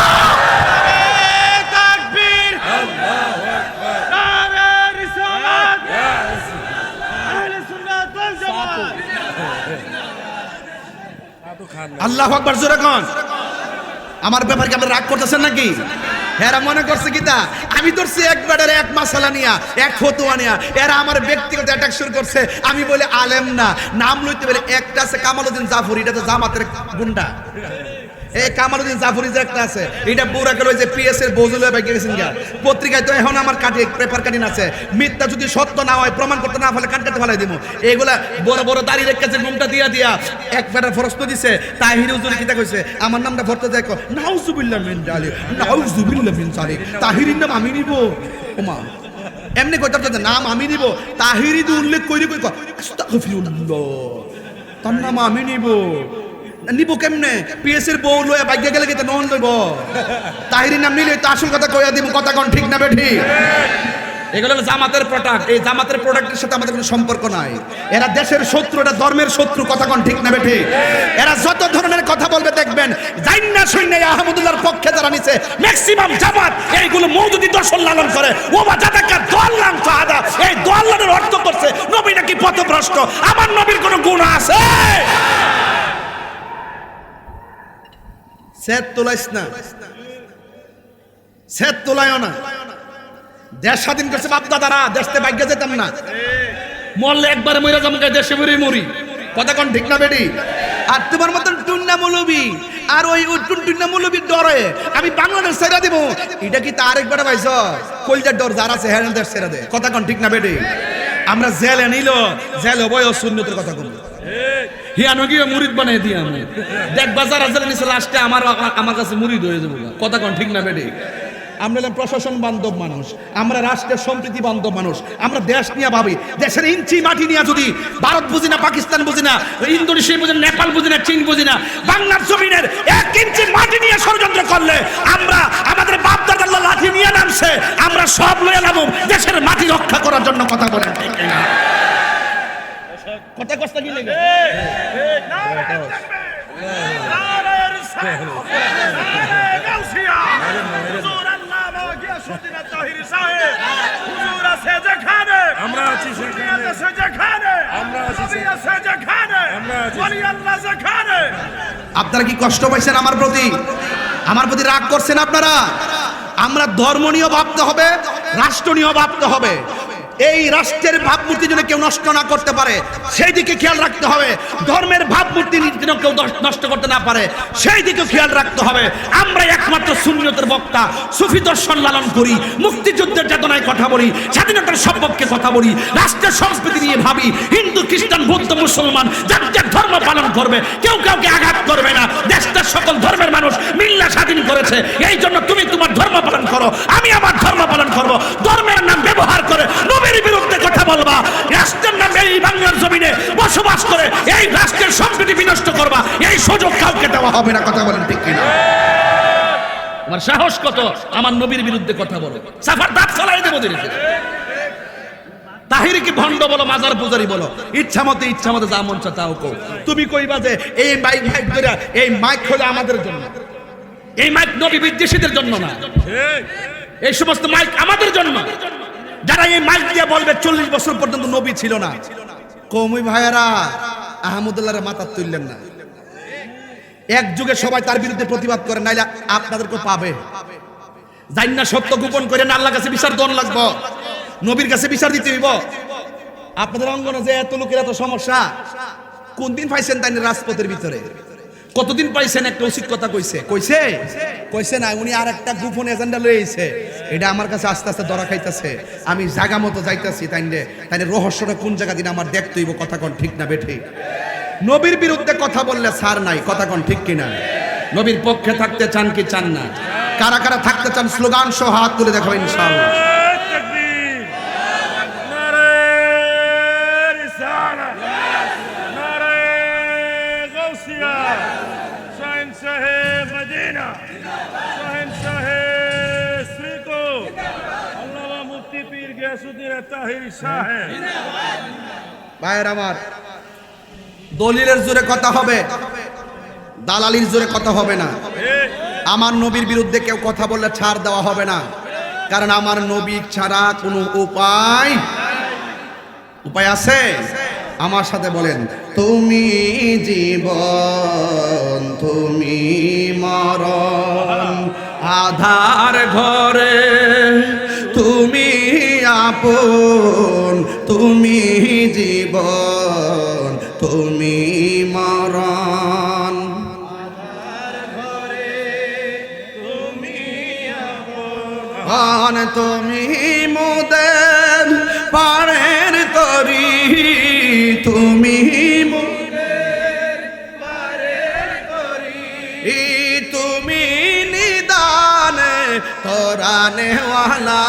তাকবীর, আল্লাহু আকবার, নারে রিসালাত, আহলে সুন্নাত ওয়াল জামাত। আল্লাহু আকবার জোরে কোন? আমার ব্যাপারে কি আপনারা রাগ করতেছেন নাকি? এরা মনে করছে কিতা আমি ধরছি একবারের এক মাসালা নিয়া, এক ফতোয়া নিয়া, এরা আমার ব্যক্তিগত অ্যাটাক শুরু করছে। আমি বলে আলেম না, নাম লইতে বলে একটা আছে কামালউদ্দিন জাফরি, এটা তো জামাতের গুন্ডা। এই কামালউদ্দিন জাফরি যে একটা আছে, এটা বুড়া গেল যে পিএস এর বজুলে বাইকে গেছেন গা, পত্রিকায় তো এখন আমার পেপার কাটিং আছে, মিথ্যা যদি সত্য না হয়, প্রমাণ করতে না পারলে কাটতে ফেলাই দিব। এইগুলা বড় বড় দাড়ি রেখেছে, ঘুমটা দিয়া একবারে প্রশ্ন দিছে, তাহিরি হুজুর কিতা কইছে, আমার নামটা ভরতে যায়, নাউজুবিল্লাহ মিন জালিক, নাউজুবিল্লাহ মিন জালিক, তাহিরির নাম আমি নিব। ওমা এমনি কইতে নাম আমি নিব, তাহিরি দি উল্লেখ কইরি কই আস্তাগফিরুল্লাহ, তার নাম আমি নিব কেমনে? পিএস এর বউ লয়ে বাইকে গেলে কি নন লইব? তাহিরির নাম নিলে তো আসল কথা কইয়া দিব, কথা কোন ঠিক না বেঠি? এগুলো জামাতের প্রোডাক্ট, এই জামাতের প্রোডাক্টের সাথে আমাদের কোনো সম্পর্ক নাই। এরা দেশের শত্রু, এটা ধর্মের শত্রু, কথা কোন ঠিক না বেঠি? এরা যত ধরনের কথা বলবে দেখবেন জাইন্না শুইনা আহমদুল্লাহর পক্ষে যারা নিছে ম্যাক্সিমাম জামাত এইগুলো মওদুদি দর্শন লালন করে। ও বা জাদাকা দল্লান ফাহাদা, এই দল্লানের অর্থ করছে নবী নাকি পথভ্রষ্ট। আমার নবীর কোনো গুণ আছে? সেট তোলাইস না, সেট তোলাইও না। দেশ স্বাধীন করছে বাপ দাদারা, দেশতে ভাগ্যে যেতাম না, মরলে একবারে মরে যাবো, দেশে মরি, কথা কোন ঠিক না বেডি? আর তোমার মতন টুন্না মৌলবি আর ওই টুন্না মৌলবির ডরে আমি বাংলাদেশ ছেড়ে দিব, এটা কি তার একবারে পাইছ? কলজার ডর যারা আছে হ্যাঁ দেশ ছেড়ে দে, কথা কোন ঠিক না বেডি? আমরা জেলে নিল, জেল বয় শূন্যতের কথা বলবো, হিয়ানো গিয়ে মুরিদ বানাই দিয়ে আমি দেখবা যারা জেলে নিচে লাস্টে আমার কাছে মুরিদ হয়ে যাবো, কথা কোন ঠিক না বেডি? আমরা হলাম প্রশাসন বান্ধব মানুষ, আমরা রাষ্ট্রের সম্প্রীতি বান্ধব মানুষ, আমরা দেশ নিয়ে ভাবি। দেশের ইঞ্চি মাটি নিয়ে যদি ভারত বুঝি না, পাকিস্তান বুঝি না, ইন্দোনেশিয়া বুঝি না, নেপাল বুঝি না, চীন বুঝি না, বাংলার জমিনের 1 ইঞ্চি মাটি নিয়ে ষড়যন্ত্র করলে আমরা আমাদের বাপ দাদার লাঠি নিয়ে নামছে, আমরা সব লয়ে নামব দেশের মাটি রক্ষা করার জন্য, কথা বলেন ঠিক না? কথা কষ্ট কি লাগে? নারে তাকবীর, নারে রিসালাত, নারে গাউসিয়া, হুজুর আল্লামা গিয়াসউদ্দিন তাহিরি সাহেব, হুজুর আছে যেখানে, আমরা আছি সেখানে, আছে যেখানে, আমরা আছি যেখানে, আমরা আছি ওলি আল্লাহ যেখানে। আপনারা কি কষ্ট পাইছেন আমার প্রতি? আমার প্রতি রাগ করছেন আপনারা? আমরা ধর্ম নিয়ে ভাবতে হবে, রাষ্ট্র নিয়ে ভাবতে হবে। এই রাষ্ট্রের ভাবমূর্তি যেন কেউ নষ্ট না করতে পারে সেই দিকে খেয়াল রাখতে হবে। ধর্মের ভাবমূর্তি যেন কেউ নষ্ট করতে না পারে সেই দিকে খেয়াল রাখতে হবে। আমরা একমাত্র সুন্নিয়তের বক্তা, সুফি দর্শন লালন করি, মুক্তিযুদ্ধের চেতনায় কথা বলি, স্বাধীনতার সপক্ষে কথা বলি, রাষ্ট্রের সংস্কৃতি নিয়ে ভাবি। হিন্দু, খ্রিস্টান, বৌদ্ধ, মুসলমান যার যার ধর্ম পালন করবে, কেউ কাউকে আঘাত করবে না। দেশটার সকল ধর্মের মানুষ মিল্লা স্বাধীন করেছে, এই জন্য তুমি তোমার ধর্ম পালন করো, আমি আমার ধর্ম পালন করব। ধর্মের নাম ব্যবহার করে নবীর বিরুদ্ধে কথা বলবা, রাষ্ট্রের নামে এই বাংলার জমিনে বসবাস করে এই রাষ্ট্রের সংস্কৃতি বিনষ্ট করবা, এই সুযোগ কাউকে দেওয়া হবে না। কথা বলেন ঠিক কিনা? আমার সাহস কত আমার নবীর বিরুদ্ধে কথা বলে, সাফার দাঁত ফলাই দেবো দিয়েছে। তাহিরি কি ভণ্ড বলো, মাজার পূজারি বলো, ইচ্ছা মতো যা মন চাও কো। তুমি কইবা যে এই মাইক ধরে, এই মাইক হলো আমাদের জন্য, এই মাইক নবী বিদ্বেষীদের জন্য না, এই সমস্ত মাইক আমাদের জন্য। যারা এই মাইক দিয়ে বলবে 40 বছর পর্যন্ত নবী ছিল না, কওমি ভাইয়েরা আহমদুল্লাহর মাথা তুললেন না। এক যুগে সবাই তার বিরুদ্ধে প্রতিবাদ করে, নাইলে আপনাদেরকে পাবে। জানি না সত্য গোপন করে না, আল্লাহর কাছে বিচার দন লাগবো, নবীর কাছে বিচার দিতে হইব। আপনাদের অঙ্গনে যে এত লোকের এত সমস্যা, কোন দিন পাইছেন তাই রাজপথের ভিতরে? কতদিন পাইছেন? একটা উচিত কথা কইছে না, উনি আর একটা গোপন এজেন্ডা লইছে। এটা আমার কাছে আস্তে আস্তে ধরা খাইতেছে। আমি জায়গা মতো যাইতাছি, তাই রহস্যটা কোন জায়গা দিন আমার দেখতে হইব। কথা কোন ঠিক না বেঠিক? নবীর বিরুদ্ধে কথা বললে ছাড় নাই। কথা কোন ঠিক কিনা? নবীর পক্ষে থাকতে চান কি চান না? কারা কারা থাকতে চান স্লোগান সহ হাত তুলে দেখাবো ইনশাআল্লাহ। ভাইয়ের আমার, দলিলের জোরে কথা হবে, দালালির জোরে কথা হবে না। আমার নবীর বিরুদ্ধে কেউ কথা বললে ছাড় দেওয়া হবে না, কারণ আমার নবী ছাড়া কোনো উপায় আছে? আমার সাথে বলেন, তুমি জীবন, তুমি মরণ, আধার ঘরে তুমি আপন, তুমি জীবন, তুমি মরণ, তুমি মোদের পারের তরি, তুমি মোদের পারের তরি, তুমি নিদানে তোরানে ওয়ালা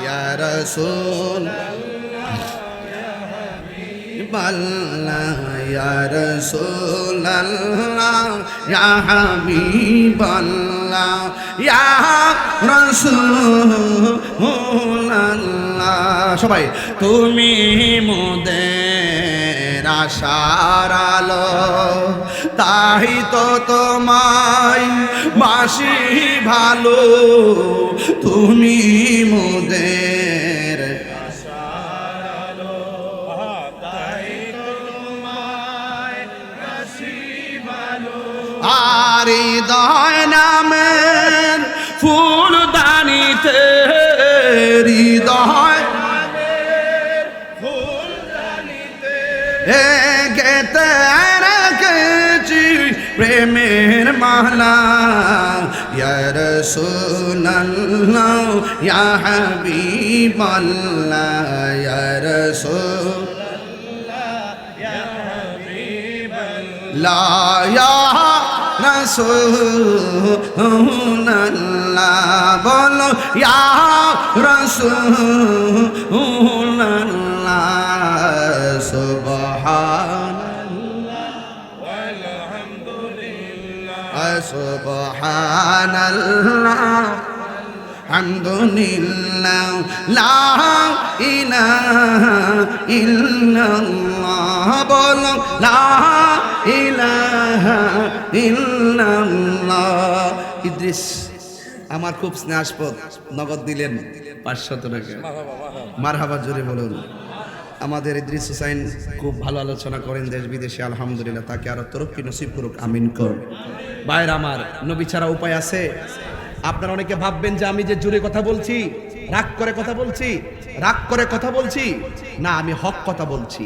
ইয়া রাসূল আল্লাহ, ইয়া রাসূলুল্লাহ, ইয়া হাবিবাল্লাহ, ইয়া রাসূলুল্লাহ। সবাই তুমি মোদের আশার আলো, তাই তো তোমায় বাসি ভালো, তুমি মোদের আর হৃদয় নামের ফুলদানিতে, হৃদয় গেতে রেখেছি প্রেমের মালা, ইয়া রাসূলুল্লাহ, ইয়া হাবিবাল্লাহ, ইয়া রাসূলুল্লাহ, ইয়া হাবিবাল্লাহ, ইয়া রাসূলুল্লাহ, বলো ইয়া রাসূলুল্লাহ। সুবহানাল্লাহ ওয়ালহামদুলিল্লাহ, সুবহানাল্লাহ হামদুলিল্লাহ, লা ইলাহা ইল্লাল্লাহ, বলো লা ইলাহা ইল্লাল্লাহ। ইদ্রিস আমার খুব স্নেহাস্পদ, নগদ দিলেন 500 টাকা। মারহাবা জোরে বলুন। আমাদের ইদ্রিস হুসাইন খুব ভালো আলোচনা করেন দেশ বিদেশে, আলহামদুলিল্লাহ, তাকে আরো তরক্কি নসিব করুক, আমিন কর। ভাইয়ের আমার, নবী ছাড়া উপায় আছে? আপনারা অনেকে ভাববেন যে আমি যে জোরে কথা বলছি রাগ করে কথা বলছি? রাগ করে কথা বলছি না, আমি হক কথা বলছি।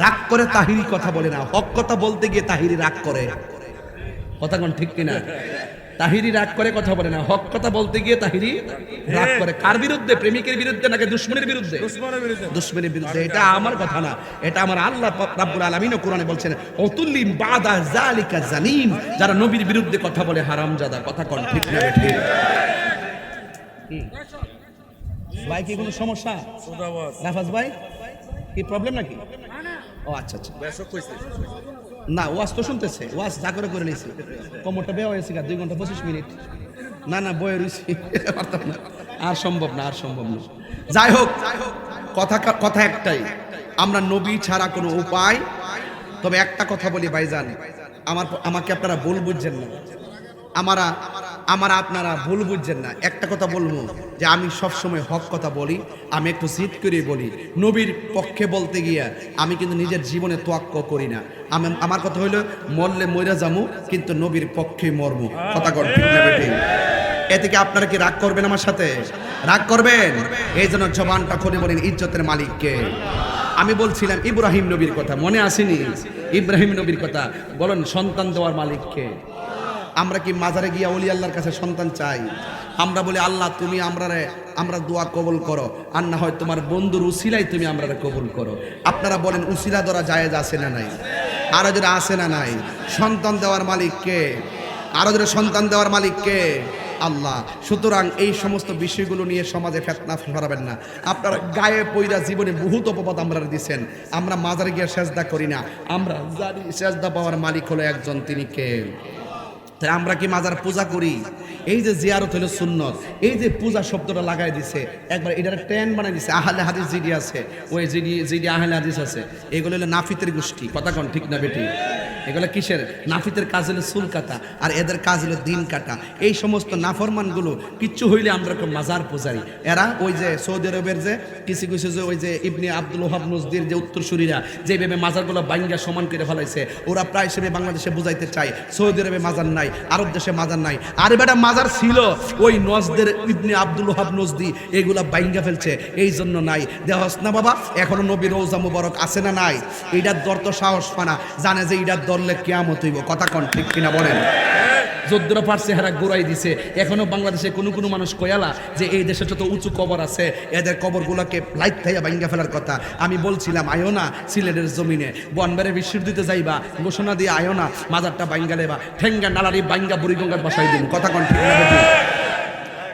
রাগ করে তাহিরি কথা বলে না, হক কথা বলতে গিয়ে তাহিরি রাগ করে। কথা কোন ঠিক কিনা? তাহিরি রাগ করে কথা বলে না, হক কথা বলতে গিয়ে তাহিরি রাগ করে। কার বিরুদ্ধে? প্রেমিকের বিরুদ্ধে নাকি দুশমনের বিরুদ্ধে? দুশমনের বিরুদ্ধে। এটা আমার কথা না, এটা আমার আল্লাহ রাব্বুল আলামিন কোরআনে বলছেন, অতুল্লিম বাদা যালিকা জানিম, যারা নবীর বিরুদ্ধে কথা বলে হারামজাদা। কথা কোন ঠিক না ঠিক? ভাই কি কোনো সমস্যা? নাফাজ ভাই কি প্রবলেম নাকি? ও আচ্ছা আচ্ছা, না ওয়াজ তো শুনতেছে, ওয়াজ যা করে নিয়েছি। কোমরটা বেয়া হয়েছে 2 ঘন্টা 25 মিনিট। না না বয়ে রয়েছি, পারতাম না, আর সম্ভব না, আর সম্ভব না। যাই হোক, কথা একটাই, আমরা নবী ছাড়া কোনো উপায়। তবে একটা কথা বলি ভাইজান, আমাকে আপনারা ভুল বুঝছেন না, আপনারা ভুল বুঝছেন না। একটা কথা বলবো যে আমি সব সময় হক কথা বলি, আমি একটু জিদ করে বলি। নবীর পক্ষে বলতে গিয়া আমি কিন্তু নিজের জীবনে তোয়াক্ক করি না। আমার কথা হইলো, মরলে মইরা যামু, কিন্তু নবীর পক্ষে মরমু। কথা কর ঠিক না বেঠিক? এ থেকে আপনারা কি রাগ করবেন আমার সাথে? রাগ করবেন? এই জন্য জবানটা খুলে বলেন, ইজ্জতের মালিককে। আমি বলছিলাম ইব্রাহিম নবীর কথা, মনে আসেনি? ইব্রাহিম নবীর কথা বলেন, সন্তান দেওয়ার মালিককে। আমরা কি মাজারে গিয়া ওলি আল্লাহর কাছে সন্তান চাই? আমরা বলি, আল্লাহ তুমি আমরা দোয়া কবুল করো, আর না হয় তোমার বন্ধুর উসিলাই তুমি আমরা কবুল করো। আপনারা বলেন, উসিলা ধরা জায়েজ আছে না নাই? আরো যারা আছে না নাই? সন্তান দেওয়ার মালিককে, আরো যারা সন্তান দেওয়ার মালিককে আল্লাহ। সুতরাং এই সমস্ত বিষয়গুলো নিয়ে সমাজে ফিতনা ছড়াবেন না। আপনারা গায়ে পয়রা জীবনে বহুত অপবাদ আমরা দিচ্ছেন। আমরা মাজারে গিয়ে সেজদা করি না, আমরা জানি সেজদা পাওয়ার মালিক হলো একজন, তিনি কে? তাই আমরা কি মাজার পূজা করি? এই যে জিয়ারত হলো সুন্নত, এই যে পূজা শব্দটা লাগাই দিছে, একবার এটার ট্রেন বানাই দিছে। আহলে হাদিস জিডি আছে, ওই জিডি আহলে হাদিস আছে, এগুলো হলো নাফিতের গোষ্ঠী। কথা কোন ঠিক না বেটি? এগুলো কিসের? নাফিতের কাজ হলো চুল কাটা, আর এদের কাজ হলো দিন কাটা। এই সমস্ত নাফরমানগুলো কিচ্ছু হইলে আমরা মাজার পূজারি। এরা ওই যে সৌদি আরবের যে কিছু যে ওই যে ইবনে আব্দুল ওহাব নজদির যে উত্তরসূরিরা যেভাবে মাজারগুলো বাইঙ্গা সমান করে ফেলাইছে, ওরা প্রায় হিসেবে বাংলাদেশে বুঝাইতে চায় সৌদি আরবে মাজার নাই, আরব দেশে মাজার নাই। আর বেটা মাজার ছিল, ওই নজদের ইবনে আব্দুল ওহাব নজদি এগুলা বাইঙ্গা ফেলছে, এই জন্য নাই। দেহস না বাবা, এখনো নবীর রওজা মুবারক আছে না নাই? এইটার দর তো সাহস পানা, জানে যে এইটার ধরলে কিয়ামত হইব। কথা কোন ঠিক কিনা বলেন? যদ্দুরা পারছে হেরা গোড়াই দিছে। এখনো বাংলাদেশে কোনো মানুষ কয়ালা যে এই দেশে যত উঁচু কবর আছে, এদের কবরগুলোকে লাইট খাইয়া ভাঙ্গা ফেলার কথা। আমি বলছিলাম, আয়ো না সিলেটের জমিনে বনবারে বিশ্ব দিতে যাইবা, ঘোষণা দিয়ে আয়ো না, মাজারটা ভাঙ্গা লেবা, ঠেঙ্গা নালারি ভাঙ্গা বুড়িগঙ্গার বসাই দিন। কথা কোন ঠিক না?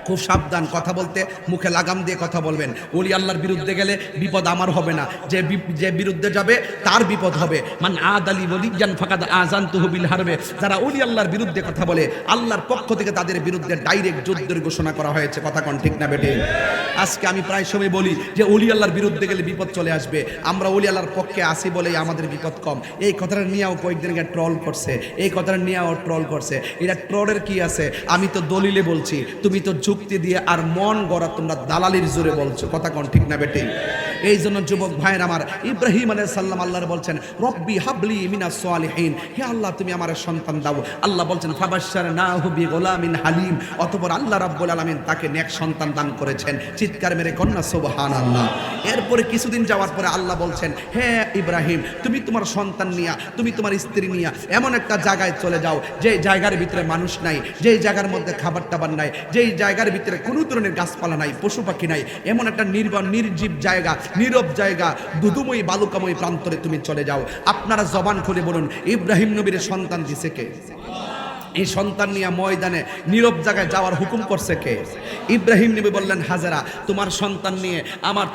খুব সাবধান কথা বলতে, মুখে লাগাম দিয়ে কথা বলবেন। ওলি আল্লাহর বিরুদ্ধে গেলে বিপদ আমার হবে না, যে বিরুদ্ধে যাবে তার বিপদ হবে। মান আদালি ওলিয়ান ফাকাদ আযানতুহু বিল হারবে। যারা ওলি আল্লাহর বিরুদ্ধে কথা বলে, আল্লাহর পক্ষ থেকে তাদের বিরুদ্ধে ডাইরেক্ট যুদ্ধের ঘোষণা করা হয়েছে। কথা কোন ঠিক না বেটে? আজকে আমি প্রায় সময় বলি যে ওলি আল্লাহর বিরুদ্ধে গেলে বিপদ চলে আসবে, আমরা ওলি আল্লাহর পক্ষে আসি বলেই আমাদের বিপদ কম। এই কথাটা নিয়েও কয়েকদিন আগে ট্রল করছে, এই কথাটা নিয়েও ট্রল করছে। এটা ট্রলের কি আছে? আমি তো দলিলে বলছি, তুমি তো যুক্তি দিয়ে আর মন গড়া তোমরা দালালির জোরে বলছো। কথা কোন ঠিক না বেটে? এই জন্য যুবক ভাইয়ের আমার, ইব্রাহিম আলাইহিস সালাম আল্লাহর বলছেন, রব্বি হাবলি মিনাস সালিহিন, হে আল্লাহ তুমি আমার সন্তান দাও। আল্লাহ বলছেন, ফাবাশশারনাহু বিগুলামিন হালিম, অতঃপর আল্লাহ রাব্বুল আলামিন তাকে নেক সন্তান দান করেছেন। চিৎকার মেরে কন্যা সুবহানাল্লাহ। এরপরে কিছুদিন যাওয়ার পরে আল্লাহ বলছেন, হে ইব্রাহিম তুমি তোমার সন্তান নিয়া, তুমি তোমার স্ত্রী নিয়া এমন একটা জায়গায় চলে যাও, যে জায়গার ভিতরে মানুষ নাই, যেই জায়গার মধ্যে খাবার টাবার নাই, যেই জায়গার ভিতরে কোনো ধরনের গাছপালা নাই, পশু পাখি নাই, এমন একটা নির্জীব জায়গা, নীরব জায়গা, দুদুময় বালুকাময় প্রান্তরে তুমি চলে যাও। আপনারা জবান খুলে বলুন, ইব্রাহিম নবীর সন্তান দিছে কে? এই সন্তান নিয়ে ময়দানে নীরব জায়গায় যাওয়ার হুকুম করছে কে? ইব্রাহিম নবী বললেন, হাজেরা তোমার সন্তান নিয়ে,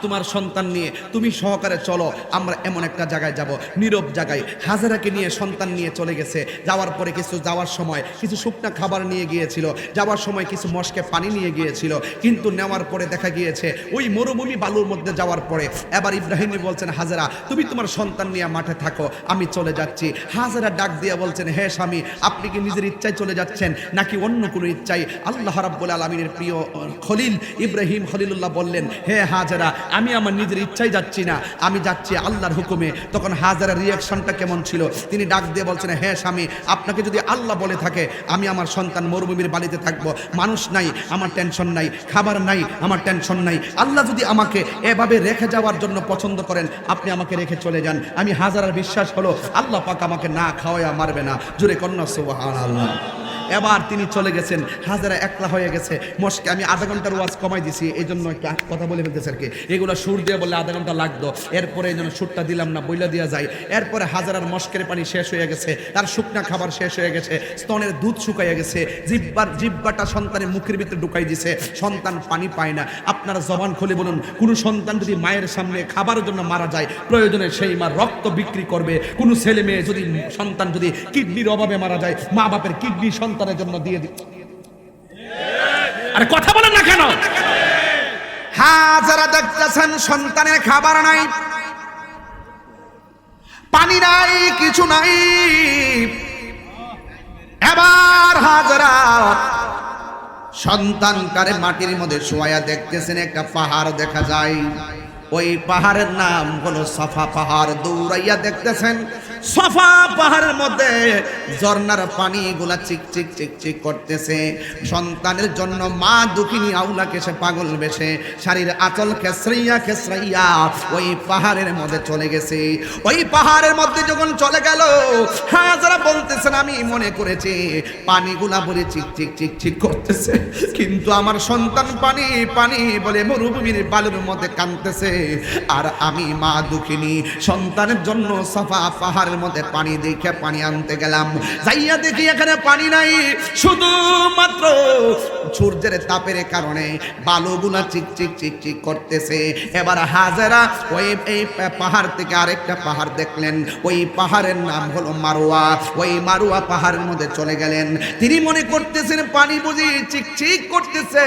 তোমার সন্তান নিয়ে তুমি সহকারে চলো, আমরা এমন একটা জায়গায় যাব, নীরব জায়গায়। হাজেরাকে নিয়ে সন্তান নিয়ে চলে গেছে। যাওয়ার পরে যাওয়ার সময় কিছু শুকনা খাবার নিয়ে গিয়েছিল, যাওয়ার সময় কিছু মশকে পানি নিয়ে গিয়েছিল, কিন্তু নেওয়ার পরে দেখা গিয়েছে ওই মরুভূমি বালুর মধ্যে যাওয়ার পরে এবার ইব্রাহিম নবী বলছেন, হাজেরা তুমি তোমার সন্তান নিয়ে মাঠে থাকো, আমি চলে যাচ্ছি। হাজেরা ডাক দিয়ে বলছেন, হে স্বামী আপনি কি নিজের ইচ্ছা ইচ্ছায় চলে যাচ্ছেন নাকি অন্য কোনো ইচ্ছায়? আল্লাহ রাব্বুল আলামিনের প্রিয় খলিল ইব্রাহিম খলিলুল্লাহ বললেন, হে হাজেরা, আমি আমার নিজের ইচ্ছায় যাচ্ছি না, আমি যাচ্ছি আল্লাহর হুকুমে। তখন হাজেরার রিয়াকশনটা কেমন ছিল? তিনি ডাক দিয়ে বলছেন, হে স্বামী, আপনাকে যদি আল্লাহ বলে থাকে আমি আমার সন্তান মরুভূমির বাড়িতে থাকবো, মানুষ নাই আমার টেনশন নাই, খাবার নাই আমার টেনশন নাই, আল্লাহ যদি আমাকে এভাবে রেখে যাওয়ার জন্য পছন্দ করেন আপনি আমাকে রেখে চলে যান। আমি হাজারার বিশ্বাস হলো আল্লাহ পাক আমাকে না খাওয়ায়া মারবে না। জোরে কন্যা সুবহানাল্লাহ। এবার তিনি চলে গেছেন, হাজারা একলা হয়ে গেছে মস্কে। আমি আধা ঘন্টার ওয়াজ কমাই দিছি, এই জন্য একটা কথা বলে ফেলতেছে আর কি। এগুলো সুর দিয়ে বললে আধা ঘন্টা লাগতো, এরপরে এই জন্য সুরটা দিলাম না, বইলা দেওয়া যায়। এরপরে হাজারার মস্কের পানি শেষ হয়ে গেছে, তার শুকনা খাবার শেষ হয়ে গেছে, স্তনের দুধ শুকাইয়া গেছে, জিব্বাটা সন্তানের মুখের ভিতরে ঢুকাই দিছে, সন্তান পানি পায় না। আপনারা জবান খুলে বলুন, কোনো সন্তান যদি মায়ের সামনে খাবারের জন্য মারা যায়, প্রয়োজনে সেই মা রক্ত বিক্রি করবে। কোনো ছেলে মেয়ে যদি সন্তান যদি কিডনির অভাবে মারা যায়, মা বাপের কিডনি সন্তানের জন্য দিয়ে দিবে। আরে কথা বলেন না কেন? হাজারা দেখতেছেন সন্তানের খাবার নাই, পানি নাই, কিছু নাই। এবার হাজারা সন্তানটারে মাটির মধ্যে শোয়া দেখতেছেন, একটা পাহাড় দেখা যায়। ওই পাহাড়ের নাম হলো সাফা পাহাড়। দৌড়াইয়া দেখতেছেন সাফা পাহাড়ের মধ্যে ঝর্ণার পানিগুলা চিক চিক চিক চিক করতেছে। সন্তানের জন্য মা দুঃখিনী আউলাকে সে পাগল বেশে শাড়ির আঁচল খেসরাইয়া খেসরাইয়া ওই পাহাড়ের মধ্যে চলে গেছে। ওই পাহাড়ের মধ্যে যখন চলে গেল, হাজারা বলতেছেন, আমি মনে করেছি পানিগুলা বলে চিক চিক চিক চিক করতেছে, কিন্তু আমার সন্তান পানি পানি বলে মরুভূমির বালুর মধ্যে কাঁদতেছে। আর আমি মা দুঃখিনী সন্তানের জন্য সাফা পাহাড়ের মধ্যে পানি দেখে পানি আনতে গেলাম, যাইয়া দেখি এখানে পানি নাই, শুধুমাত্র সূর্যের তাপের কারণে বালুগুলা চিক চিক চিক চিক করতেছে। এবার হাজারা ওই এই পাহাড় থেকে আরেকটা পাহাড় দেখলেন, ওই পাহাড়ের নাম হলো মারোয়া। ওই মারোয়া পাহাড়ের মধ্যে চলে গেলেন। তিনি মনে করতেছেন পানি বুঝি চিক চিক করতেছে,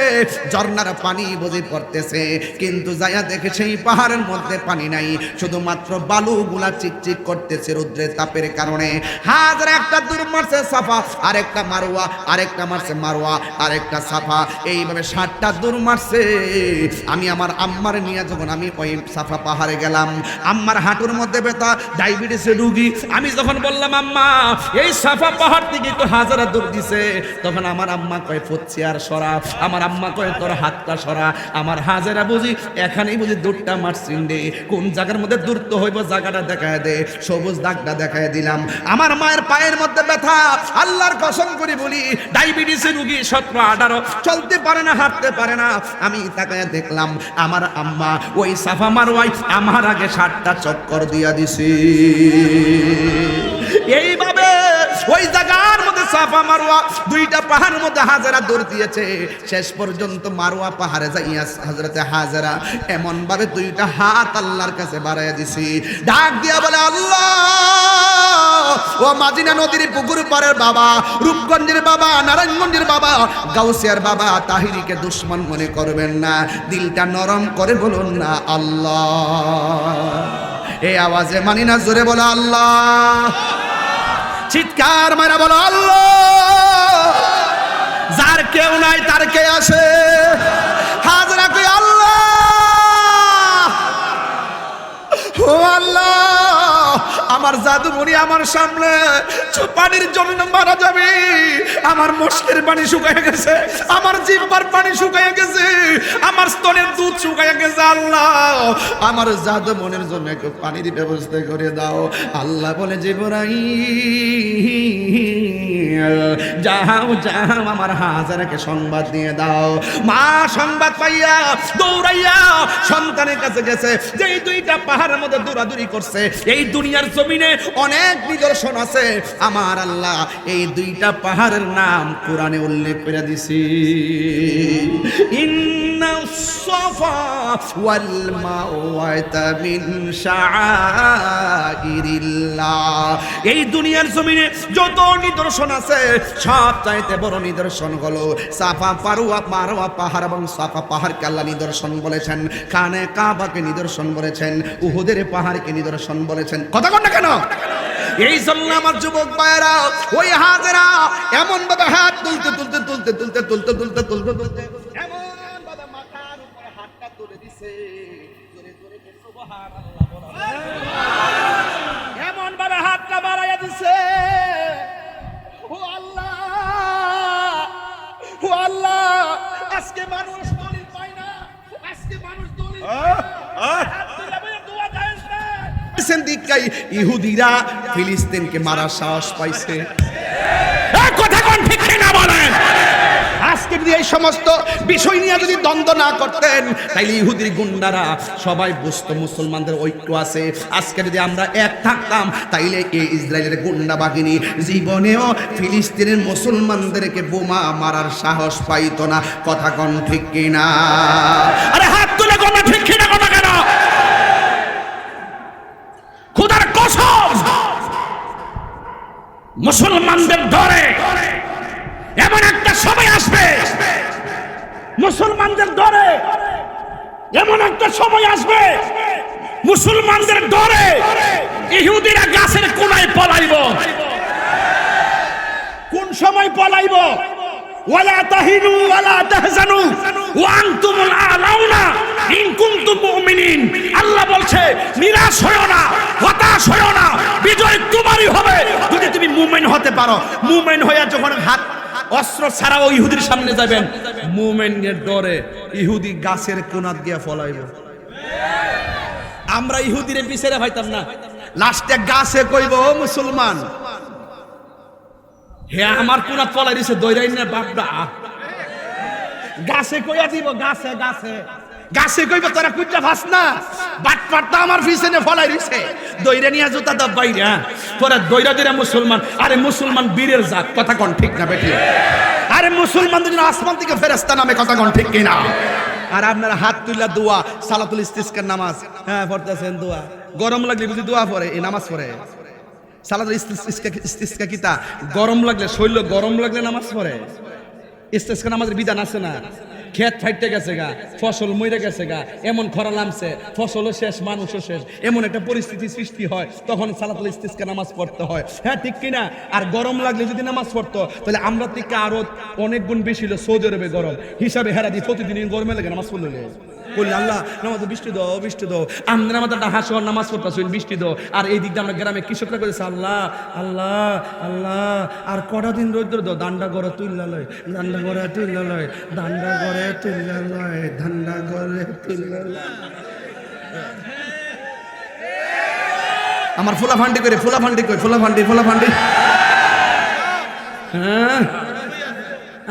ঝর্ণার পানি বুঝি পড়তেছে, কিন্তু যাইয়া দেখে সেই পাহাড়ের মধ্যে পানি নাই, শুধুমাত্র বালুগুলা চিক চিক করতেছে রৌদ্রের তাপের কারণে। হাজারা একটা দূর মারছে সাফা, আরেকটা মারোয়া, আরেকটা মারছে মারোয়া, আরেকটা সাফা, এইভাবে 7টা দূর মারছে। আমি আমার আম্মার নিয়ে যখন আমি ওই সাফা পাহাড়ে গেলাম, আম্মার হাঁটুর মধ্যে ব্যথা, ডায়াবেটিসের রোগী। আমি যখন বললাম আম্মা এই সাফা পাহাড় থেকে একটু হাজারা দূর দিছে, তখন আমার আম্মা কয় ফুচ্ছি আর সরা, আমার আম্মা কয় তোর হাতটা সরা। আমার হাজারা বুঝি এখানেই বুঝি দূরটা মারছিন রে, কোন জায়গার মধ্যে দূরত্ব হইব জায়গাটা দেখায় দে। সবুজ দাগটা দেখায় দিলাম। আমার মায়ের পায়ের মধ্যে ব্যথা, আল্লাহর কসম করে বলি ডায়াবেটিসের রোগী 17-18, চলতে পারে না, হাঁটতে পারে না। আমি তাকায় দেখলাম আমার আম্মা ওই সাফা মারওয়ায় আমার আগে 7টা চক্কর দিয়া দিছে। এইভাবে ওই জায়গার মধ্যে সাফা মারওয়া 2টা পাহাড়ের মধ্যে হাজারা দৌড় দিয়েছে। শেষ পর্যন্ত মারওয়া পাহাড়ে যাইয়া হযরতে হাজারা এমন ভাবে 2টা হাত আল্লাহর কাছে বাড়াইয়া দিছি, ডাক দিয়া বলে আল্লাহ, ও মাদিনা নদীর পুকুর পাড়ের বাবা, রূপগঞ্জের বাবা, নারায়ণগঞ্জের বাবা, গাউসিয়ার বাবা, তাহিরিকে দুশ্মন মনে করবেন না, দিলটা নরম করে বলুন না আল্লাহ। এই আওয়াজে মানি না, জোরে বলো আল্লাহ, চিৎকার মারা বলো আল্লাহ। যার কেউ নাই তার কে আসে, হাজরা কই আল্লাহ, ও আল্লাহ, আমার জাদুমণি আমার সামনে পানির জন্য মারা যাবে, আমার মুখের পানি শুকিয়ে গেছে, আমার জিহ্বার পানি শুকিয়ে গেছে, আমার স্তনের দুধ শুকিয়ে গেছে, আল্লাহ আমার জাদুমণির জন্য একটু পানির ব্যবস্থা করে দাও। আল্লাহ বলে জিবরাইল যাও যাও আমার হাজারাকে সংবাদ দিয়ে দাও। মা সংবাদ পাইয়া দৌড়াইয়া সন্তানের কাছে গেছে, যেই 2টা পাহাড়ের মধ্যে দৌড়াদৌড়ি করছে। এই দুনিয়ার জমিনে অনেক নিদর্শন আছে, আমার আল্লাহ এই 2টা পাহাড়ের নাম কোরআনে উল্লেখ করে দিছি। ইন্নাস সাফা ওয়াল মারওয়াতা মিন শাআইরিল্লাহ। এই দুনিয়ার জমিনে যত নিদর্শন আছে সব চাইতে বড় নিদর্শন হলো সাফা মারওয়া পাহাড়, এবং সাফা পাহাড়কে আল্লাহ নিদর্শন বলেছেন, খানে কাবাকে নিদর্শন বলেছেন, উহুদের পাহাড়কে নিদর্শন বলেছেন। কথা কন না কেন? এই জন্য আমার যুবক ভাইয়েরা ওই হাজেরা এমন ভাবে হাত তুলতে এমন ভাবে মাথার উপরে হাতটা তুলে দিছে, জোরে জোরে সুবহানাল্লাহ বলো। এমন ভাবে হাতটা বাড়াইয়া দিছে, ও আল্লাহ, ও আল্লাহ, আজকে মানুষ দলিল পায় না, আজকে মানুষ দলিল দিকাই ইহুদিরা ফিলিস্তিনকে মারার সাহস পাইছে। কথা কোন ঠিক না বলেন? আজকে যদি এই সমস্ত বিষয় নিয়ে যদি দ্বন্দ্ব না করতেন তাইলে ইহুদির গুন্ডারা সবাই বুঝতো মুসলমানদের ঐক্য আছে। আজকে যদি আমরা এক থাকতাম তাইলে এই ইসরায়েলের গুন্ডা বাহিনী জীবনেও ফিলিস্তিনের মুসলমানদেরকে বোমা মারার সাহস পাইতো না। কথা কোন ঠিক কিনা? আরে হাত তুলে কোন ঠিক কিনা কথা কেন? খোদার কসম, মুসলমানদের ধরে এমন একটা সময় আসবে, মুসলমানদের ধরে এমন একটা সময় আসবে, মুসলমানদের ধরে ইহুদিরা গাছের কোনায় পলাইব। কোন সময় পলাইব? ওয়ালা তাহিনু ওয়ালা তাহজানু ওয়া আনতুমুল আলাউনা ইন কুনতুম মুমিনিন। আল্লাহ বলছে নিরাশ হয়ো না, হতাশ হয়ো না, বিজয় তোমারই হবে যদি তুমি মুমিন হতে পারো। মুমিন হয়ে যখন হাত অস্ত্র ছাড়াও ইহুদির সামনে যাবেন, মুমিনের ডরে ইহুদি গাছের কোনা দিয়ে ফলাইব। আমরা ইহুদিরে পিছনে পাইতাম না, লাস্টে গাছে কইব ও মুসলমান, হে আমার কোনা ফলাই দিছে দইরাই না বাপডা। গাছে কইয়া দিব, গাছে গাছে গাছে কইব তোরা কুইটা ফাস না, বাটপাটটা আমার পিছনে ফলাই দিছে দইরা নিয়া জুতা দাও বাইরা, তোরা দইরা দিরা মুসলমান। আরে মুসলমান বীরের জাত, কথা কোন ঠিক না বেটি? আরে মুসলমানদের জন্য আসমান থেকে ফেরেশতা নামে, কথা কোন ঠিক কিনা? আর আপনারা হাত তুইলা দোয়া, সালাতুল ইস্তিসকার নামাজ হ্যাঁ পড়তেছেন, দোয়া গরম লাগলে বুঝি দোয়া পড়ে, এই নামাজ পড়ে। সালাতুল ইস্তিসকা কিতা গরম লাগলে, শৈল গরম লাগলে নামাজ পড়ে। ইস্তিসকা নামাজের বিধান আছে না? ক্ষেত ফাইটে গেছে গা, ফসল মরে গেছে গা, এমন খরা নামছে, ফসলও শেষ, মানুষও শেষ, এমন একটা পরিস্থিতি সৃষ্টি হয়, তখন সালাতুল ইস্তিসকা নামাজ পড়তে হয়। হ্যাঁ ঠিক কিনা? আর গরম লাগলে যদি নামাজ পড়তো তাহলে আমরা থেকে আরো অনেক গুণ বেশি হলো সৌদি আরবে গরম হিসাবে হেরা দিই, প্রতিদিন গরমে লাগে নামাজ পড়লে বলি আল্লাহ নামাজ বৃষ্টি দাও, বৃষ্টি দাও। আমরা আমাদের হাসি নামাজ পড়তেছি বৃষ্টি দাও, আর এই দিকটা আমরা গ্রামে কৃষকরা করেছে আল্লাহ আল্লাহ আল্লাহ, আর কটা দিন রৌদ্র দাও, দান্ডা গড়ে তুললা লয়, দান্ডা গড়ে তুললা লয়, দান্ডা গড়ে তুললা লয়, দান্ডা গড়ে তুললা লয়। আমার ফোলা ফান্ডি করে, ফোলা ফান্ডি করে, ফোলা ফান্ডি, ফোলা ফান্ডি। হ্যাঁ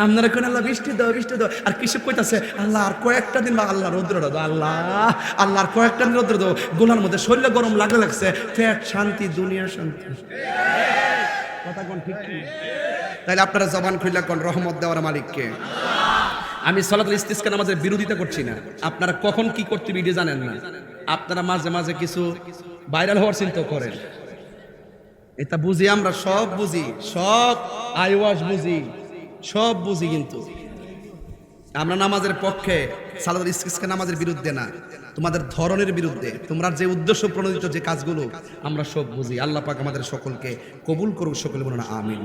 আপনারা কোন আল্লাহ বৃষ্টি দাও, বৃষ্টি দাও, আর কৃষক কইতাছে আল্লাহ আর কয়েকটা দিন বা আল্লাহ রৌদ্র দাও, আল্লাহ আল্লাহ আর কয়েকটা দিন রৌদ্র দাও। গোলার মধ্যে শরীর গরম লাগলে লাগছে, পেট শান্তি, দুনিয়া শান্তি। কথা কোন ঠিক কি? তাইলে আপনারা জবান খুইলা কোন রহমত দেওয়ার মালিককে। আমি সালাতুল ইস্তিসকা নামাজের বিরোধিতা করছি না, আপনারা কখন কি করতে ভিডিও জানেন না, আপনারা মাঝে মাঝে কিছু ভাইরাল হওয়ার চিন্তা করেন, এটা বুঝি, আমরা সব বুঝি, সব আইওয়াজ বুঝি, সব বুঝি, কিন্তু আমরা নামাজের পক্ষে, সালাতুল ইস্তিসকা নামাজের বিরুদ্ধে না, তোমাদের ধরনের বিরুদ্ধে, তোমরা যে উদ্দেশ্য প্রণোদিত যে কাজগুলো আমরা সব বুঝি। আল্লাহ পাক আমাদের সকলকে কবুল করুক, সকলে বলুন আমিন।